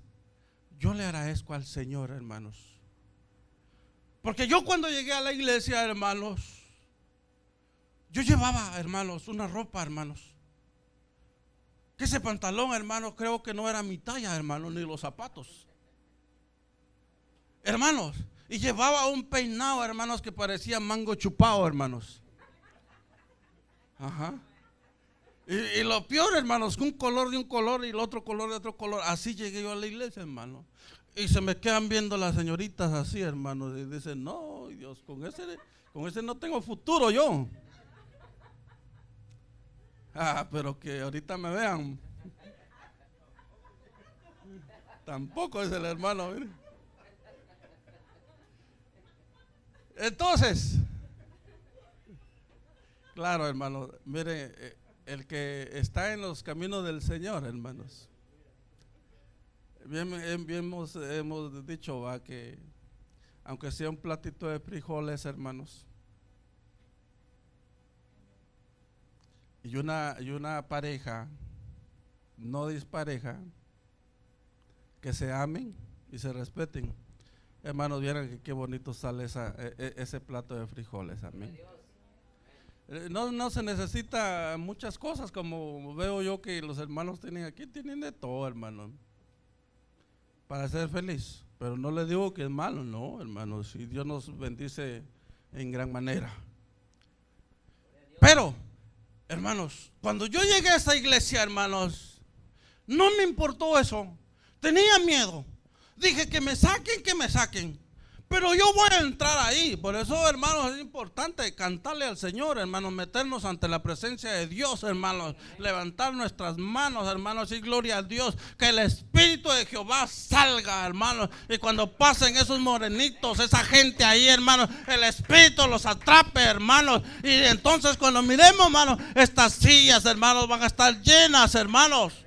yo le agradezco al Señor, hermanos, porque yo cuando llegué a la iglesia, hermanos, yo llevaba, hermanos, una ropa, hermanos, que ese pantalón, hermanos, creo que no era mi talla, hermanos, ni los zapatos, hermanos, y llevaba un peinado, hermanos, que parecía mango chupado, hermanos. Ajá. Y lo peor, hermanos, que un color de un color y el otro color de otro color. Así llegué yo a la iglesia, hermano. Y se me quedan viendo las señoritas así, hermanos, y dicen: no, Dios, con ese no tengo futuro yo. Pero que ahorita me vean. Tampoco es el hermano, mire. Entonces, claro, hermano, mire, el que está en los caminos del Señor, hermanos, bien hemos dicho, que aunque sea un platito de frijoles, hermanos, y una pareja, no dispareja, que se amen y se respeten, hermanos, vieran que qué bonito sale ese plato de frijoles. Amén. No se necesita muchas cosas, como veo yo que los hermanos tienen aquí, tienen de todo, hermano, para ser feliz. Pero no le digo que es malo, no, hermanos, y Dios nos bendice en gran manera. Pero, hermanos, cuando yo llegué a esta iglesia, hermanos, no me importó eso. Tenía miedo. Dije: que me saquen. Pero yo voy a entrar ahí. Por eso, hermanos, es importante cantarle al Señor, hermanos, meternos ante la presencia de Dios, hermanos, levantar nuestras manos, hermanos, y gloria a Dios, que el Espíritu de Jehová salga, hermanos, y cuando pasen esos morenitos, esa gente ahí, hermanos, el Espíritu los atrape, hermanos, y entonces cuando miremos, hermanos, estas sillas, hermanos, van a estar llenas, hermanos.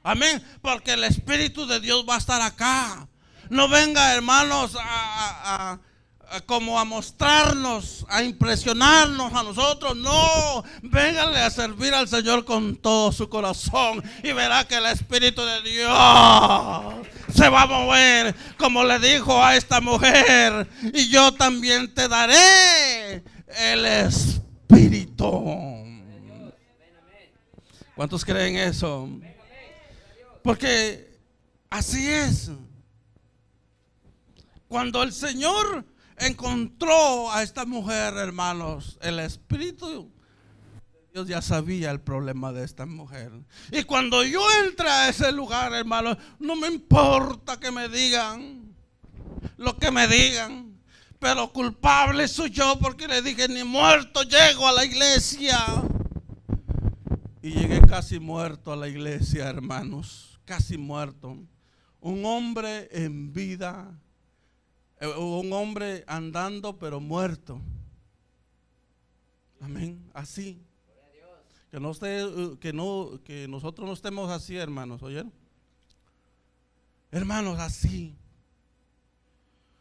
Amén, porque el Espíritu de Dios va a estar acá. No venga, hermanos, como a mostrarnos, a impresionarnos a nosotros. No, véngale a servir al Señor con todo su corazón y verá que el Espíritu de Dios se va a mover, como le dijo a esta mujer: y yo también te daré el Espíritu. ¿Cuántos creen eso? Porque así es. Cuando el Señor encontró a esta mujer, hermanos, el Espíritu de Dios ya sabía el problema de esta mujer. Y cuando yo entré a ese lugar, hermano, no me importa que me digan lo que me digan, pero culpable soy yo porque le dije, ni muerto llego a la iglesia. Y llegué casi muerto a la iglesia, hermanos, casi muerto. Un hombre en vida, un hombre andando pero muerto. Amén, así. Que no esté, que nosotros no estemos así, hermanos, ¿oyeron? Hermanos, así.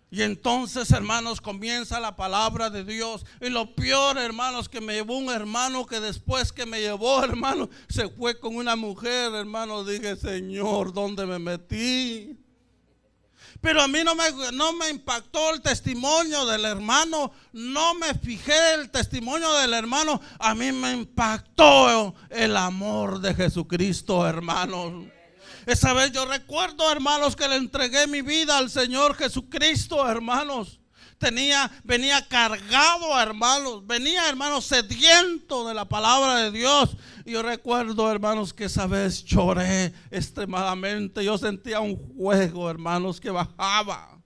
Y entonces, hermanos, comienza la palabra de Dios. Y lo peor, hermanos, que me llevó un hermano que después que me llevó, hermano, se fue con una mujer, hermano. Dije, Señor, ¿dónde me metí? Pero a mí no me impactó el testimonio del hermano. No me fijé el testimonio del hermano. A mí me impactó el amor de Jesucristo, hermanos. Esa vez yo recuerdo, hermanos, que le entregué mi vida al Señor Jesucristo, hermanos. Venía cargado, hermanos. Venía, hermanos, sediento de la palabra de Dios. Y yo recuerdo, hermanos, que esa vez lloré extremadamente. Yo sentía un fuego, hermanos, que bajaba.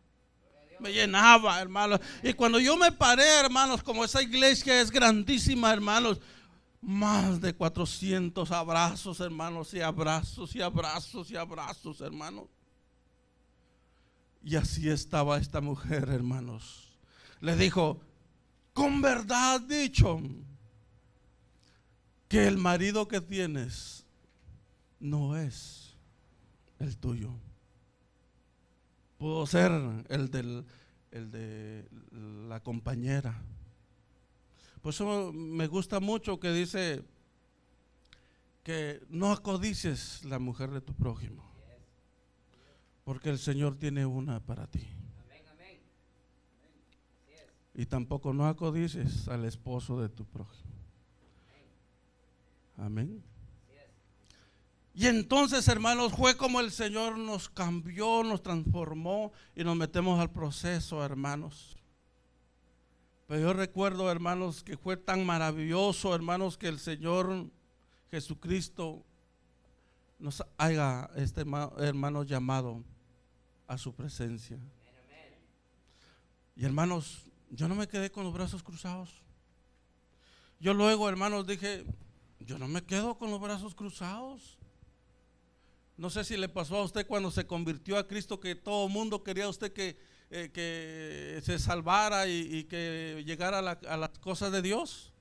Me llenaba, hermanos. Y cuando yo me paré, hermanos, como esa iglesia es grandísima, hermanos, más de 400 abrazos, hermanos, y abrazos, y abrazos, y abrazos, hermanos. Y así estaba esta mujer, hermanos. Le dijo, con verdad has dicho que el marido que tienes no es el tuyo. Pudo ser el de la compañera. Por eso me gusta mucho que dice que no acodicies la mujer de tu prójimo, porque el Señor tiene una para ti. Y tampoco no acodicies al esposo de tu prójimo. Amén. Y entonces, hermanos, fue como el Señor nos cambió, nos transformó y nos metemos al proceso, hermanos. Pero yo recuerdo, hermanos, que fue tan maravilloso, hermanos, que el Señor Jesucristo nos haya, hermanos, llamado a su presencia. Y hermanos, yo no me quedé con los brazos cruzados. Yo luego, hermanos, dije, yo no me quedo con los brazos cruzados. No sé si le pasó a usted cuando se convirtió a Cristo, que todo el mundo quería a usted que se salvara y que llegara a las cosas de Dios.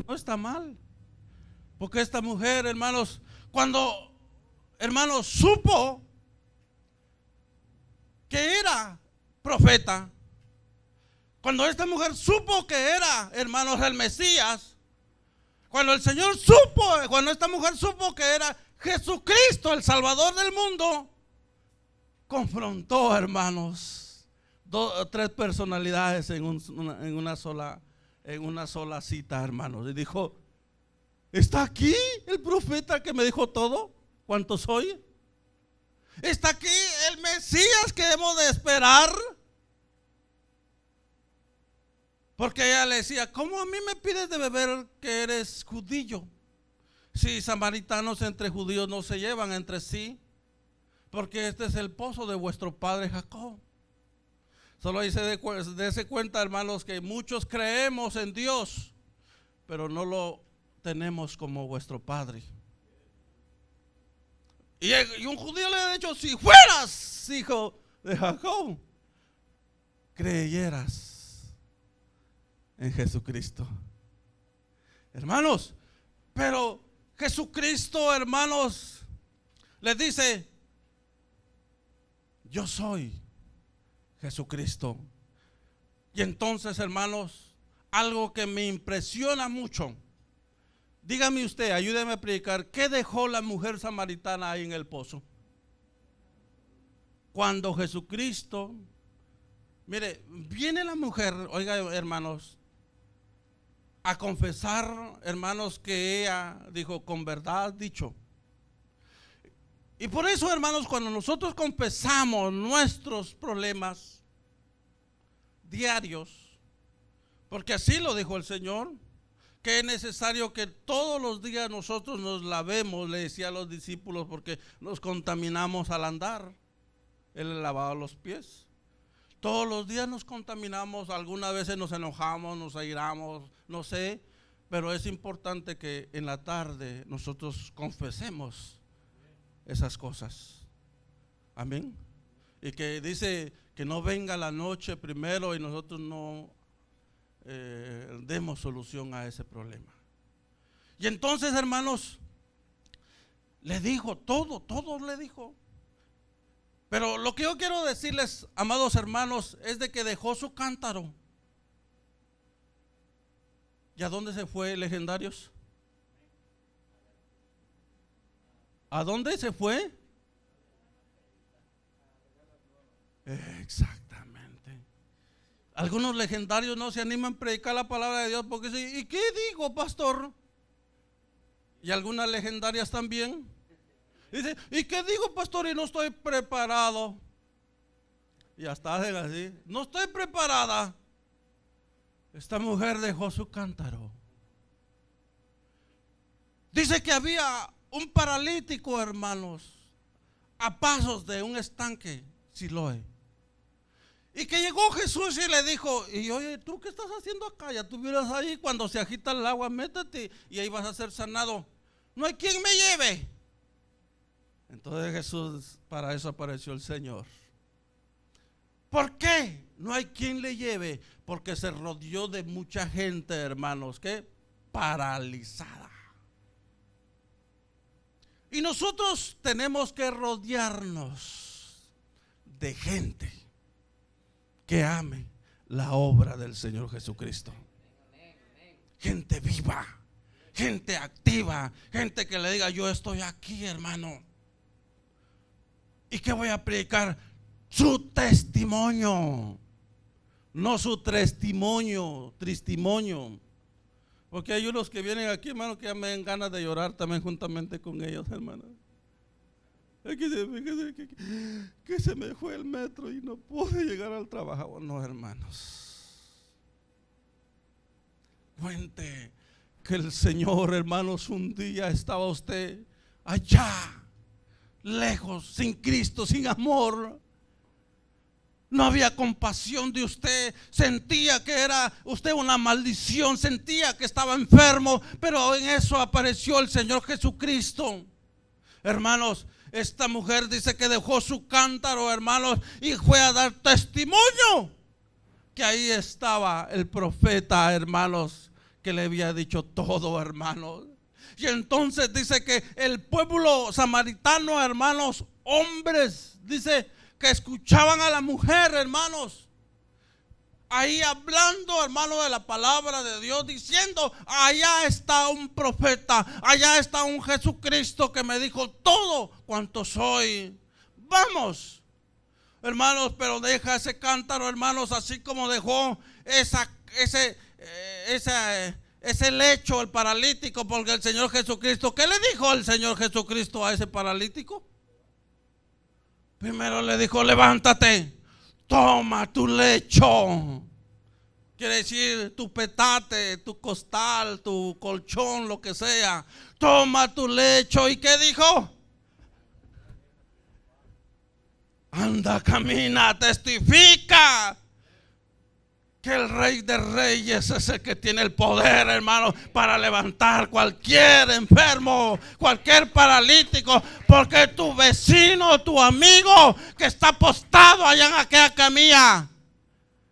No está mal, porque esta mujer, hermanos, cuando, hermanos, supo que era profeta, cuando esta mujer supo que era, hermanos, el Mesías, cuando el Señor supo, cuando esta mujer supo que era Jesucristo, el Salvador del mundo, confrontó, hermanos, tres personalidades en una sola cita, hermanos. Y dijo, ¿está aquí el profeta que me dijo todo cuánto soy? ¿Está aquí el Mesías que hemos de esperar? Porque ella le decía, ¿cómo a mí me pides de beber que eres judío? Si samaritanos entre judíos no se llevan entre sí, porque este es el pozo de vuestro padre Jacob. Solo ahí dése cuenta, hermanos, que muchos creemos en Dios, pero no lo tenemos como vuestro padre. Y un judío le ha dicho, si fueras hijo de Jacob, creyeras en Jesucristo. Hermanos, pero Jesucristo, hermanos, les dice, yo soy Jesucristo. Y entonces, hermanos, algo que me impresiona mucho, dígame usted, ayúdeme a predicar, ¿qué dejó la mujer samaritana ahí en el pozo? Cuando Jesucristo, mire, viene la mujer, oiga, hermanos, a confesar, hermanos, que ella dijo, con verdad has dicho. Y por eso, hermanos, cuando nosotros confesamos nuestros problemas diarios, porque así lo dijo el Señor, que es necesario que todos los días nosotros nos lavemos, le decía a los discípulos, porque nos contaminamos al andar. Él le lavaba los pies. Todos los días nos contaminamos, algunas veces nos enojamos, nos airamos, no sé, pero es importante que en la tarde nosotros confesemos esas cosas. Amén. Y que dice que no venga la noche primero y nosotros no demos solución a ese problema. Y entonces, hermanos, le dijo todo le dijo. Pero lo que yo quiero decirles, amados hermanos, es de que dejó su cántaro. ¿Y a dónde se fue, legendarios? ¿A dónde se fue? Exactamente. Algunos legendarios no se animan a predicar la palabra de Dios porque dicen, ¿y qué digo, pastor? Y algunas legendarias también. Dice, ¿y qué digo, pastor? Y no estoy preparado. Y hasta hacen así, no estoy preparada. Esta mujer dejó su cántaro. Dice que había un paralítico, hermanos, a pasos de un estanque, Siloé. Y que llegó Jesús y le dijo, y oye, ¿tú qué estás haciendo acá? Ya estuvieras ahí, cuando se agita el agua, métete y ahí vas a ser sanado. No hay quien me lleve. Entonces Jesús, para eso apareció el Señor. ¿Por qué no hay quien le lleve? Porque se rodeó de mucha gente, hermanos, que paralizada. Y nosotros tenemos que rodearnos de gente que ame la obra del Señor Jesucristo. Gente viva, gente activa, gente que le diga, yo estoy aquí, hermano. ¿Y qué voy a predicar? Su testimonio, no su testimonio. Porque hay unos que vienen aquí, hermano, que ya me dan ganas de llorar también juntamente con ellos, hermano. Que se me fue el metro y no pude llegar al trabajo. No, hermanos. Cuente que el Señor, hermanos, un día estaba usted allá, lejos, sin Cristo, sin amor. No había compasión de usted, sentía que era usted una maldición, sentía que estaba enfermo, pero en eso apareció el Señor Jesucristo. Hermanos, esta mujer dice que dejó su cántaro, hermanos, y fue a dar testimonio que ahí estaba el profeta, hermanos, que le había dicho todo, hermanos. Y entonces dice que el pueblo samaritano, hermanos, hombres, dice que escuchaban a la mujer, hermanos, ahí hablando, hermano, de la palabra de Dios, diciendo, allá está un profeta, allá está un Jesucristo que me dijo todo cuanto soy. Vamos, hermanos, pero deja ese cántaro, hermanos, así como dejó ese lecho, el paralítico, porque el Señor Jesucristo, ¿qué le dijo el Señor Jesucristo a ese paralítico? Primero le dijo, levántate, toma tu lecho. Quiere decir tu petate, tu costal, tu colchón, lo que sea. Toma tu lecho. ¿Y qué dijo? Anda, camina, testifica que el Rey de Reyes es el que tiene el poder, hermano, para levantar cualquier enfermo, cualquier paralítico, porque tu vecino, tu amigo que está postado allá en aquella camilla,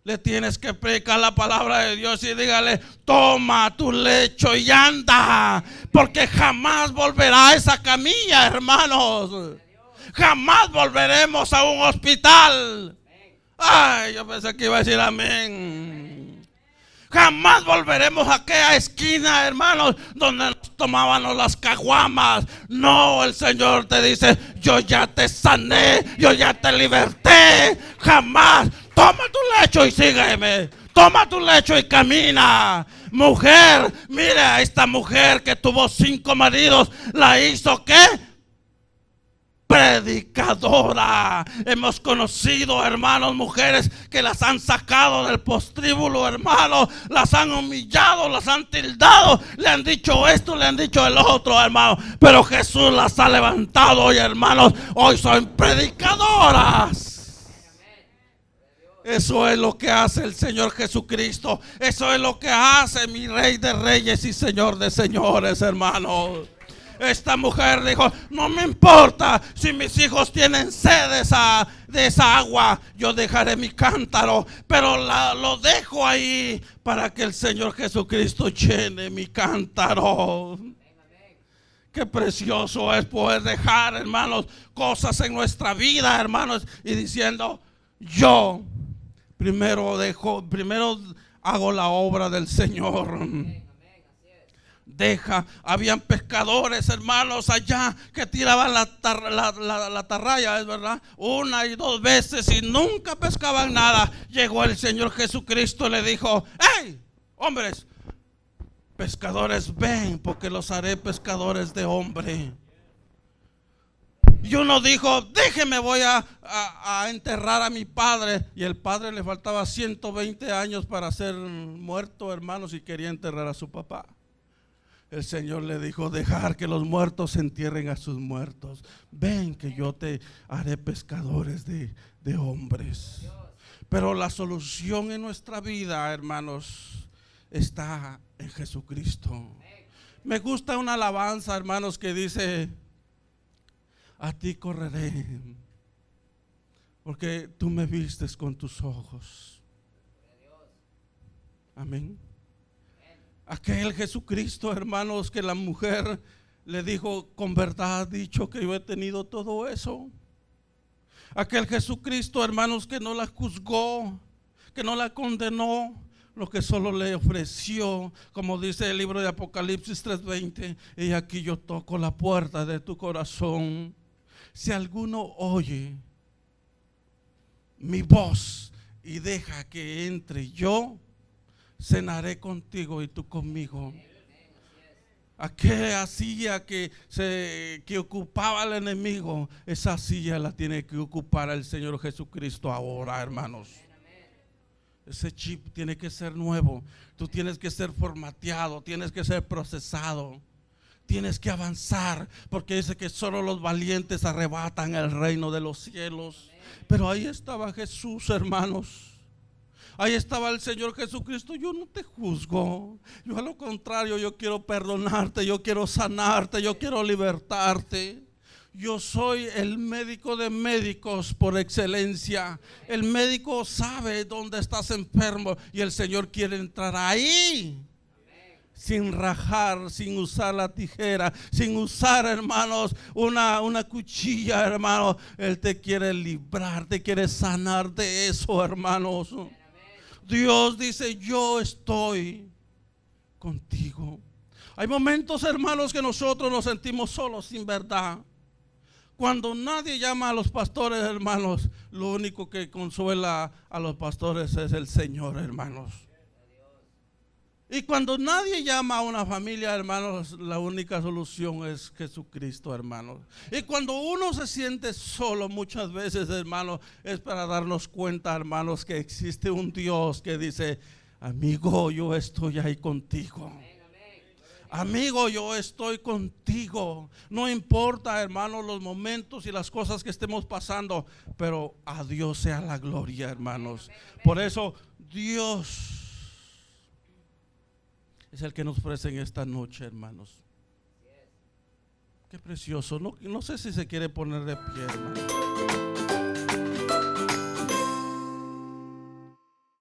le tienes que predicar la palabra de Dios y dígale, toma tu lecho y anda, porque jamás volverá a esa camilla, hermanos. Jamás volveremos a un hospital. Ay, yo pensé que iba a decir amén. Jamás volveremos a aquella esquina, hermanos, donde nos tomábamos las caguamas. No, el Señor te dice, yo ya te sané, yo ya te liberté. Jamás. Toma tu lecho y sígueme. Toma tu lecho y camina. Mujer, mire a esta mujer que tuvo 5 maridos. ¿La hizo qué? predicadora. Hemos conocido, hermanos, mujeres que las han sacado del postríbulo, hermanos, las han humillado, las han tildado, le han dicho esto, le han dicho el otro, hermano, pero Jesús las ha levantado hoy, hermanos, hoy son predicadoras. Eso es lo que hace el Señor Jesucristo. Eso es lo que hace mi Rey de Reyes y Señor de Señores, hermanos. Esta mujer dijo: no me importa si mis hijos tienen sed de esa agua, yo dejaré mi cántaro, pero lo dejo ahí para que el Señor Jesucristo llene mi cántaro. Qué precioso es poder dejar, hermanos, cosas en nuestra vida, hermanos, y diciendo: yo primero hago la obra del Señor. Habían pescadores, hermanos, allá que tiraban la atarraya, es verdad, 1 y 2 veces y nunca pescaban nada. Llegó el Señor Jesucristo y le dijo: hey, hombres, pescadores, ven, porque los haré pescadores de hombre. Y uno dijo: déjeme, voy a enterrar a mi padre. Y el padre le faltaba 120 años para ser muerto, hermanos, y quería enterrar a su papá. El Señor le dijo: dejar que los muertos entierren a sus muertos. Ven que yo te haré pescadores de hombres. Pero la solución en nuestra vida, hermanos, está en Jesucristo. Me gusta una alabanza, hermanos, que dice: a ti correré, porque tú me vistes con tus ojos. Amén. Aquel Jesucristo, hermanos, que la mujer le dijo: con verdad has dicho que yo he tenido todo eso. Aquel Jesucristo, hermanos, que no la juzgó, que no la condenó, lo que solo le ofreció, como dice el libro de Apocalipsis 3:20: y aquí yo toco la puerta de tu corazón. Si alguno oye mi voz y deja que entre, yo cenaré contigo y tú conmigo. Aquella silla que ocupaba el enemigo, esa silla la tiene que ocupar el Señor Jesucristo ahora, hermanos. Ese chip tiene que ser nuevo. Tú tienes que ser formateado, tienes que ser procesado. Tienes que avanzar, porque dice que solo los valientes arrebatan el reino de los cielos. Pero ahí estaba Jesús, hermanos. Ahí estaba el Señor Jesucristo. Yo no te juzgo, yo a lo contrario, yo quiero perdonarte, yo quiero sanarte, yo quiero libertarte. Yo soy el médico de médicos por excelencia. El médico sabe dónde estás enfermo y el Señor quiere entrar ahí. Sin rajar, sin usar la tijera, sin usar, hermanos, una cuchilla, hermanos. Él te quiere librar, te quiere sanar de eso, hermanos. Dios dice: yo estoy contigo. Hay momentos, hermanos, que nosotros nos sentimos solos, sin verdad. Cuando nadie llama a los pastores, hermanos, lo único que consuela a los pastores es el Señor, hermanos. Y cuando nadie llama a una familia, hermanos, la única solución es Jesucristo, hermanos. Y cuando uno se siente solo, muchas veces, hermanos, es para darnos cuenta, hermanos, que existe un Dios que dice: amigo, yo estoy ahí contigo. Amigo, yo estoy contigo. No importa, hermanos, los momentos y las cosas que estemos pasando, pero a Dios sea la gloria, hermanos. Por eso Dios es el que nos ofrece en esta noche, hermanos. Qué precioso. No sé si se quiere poner de pie, hermano.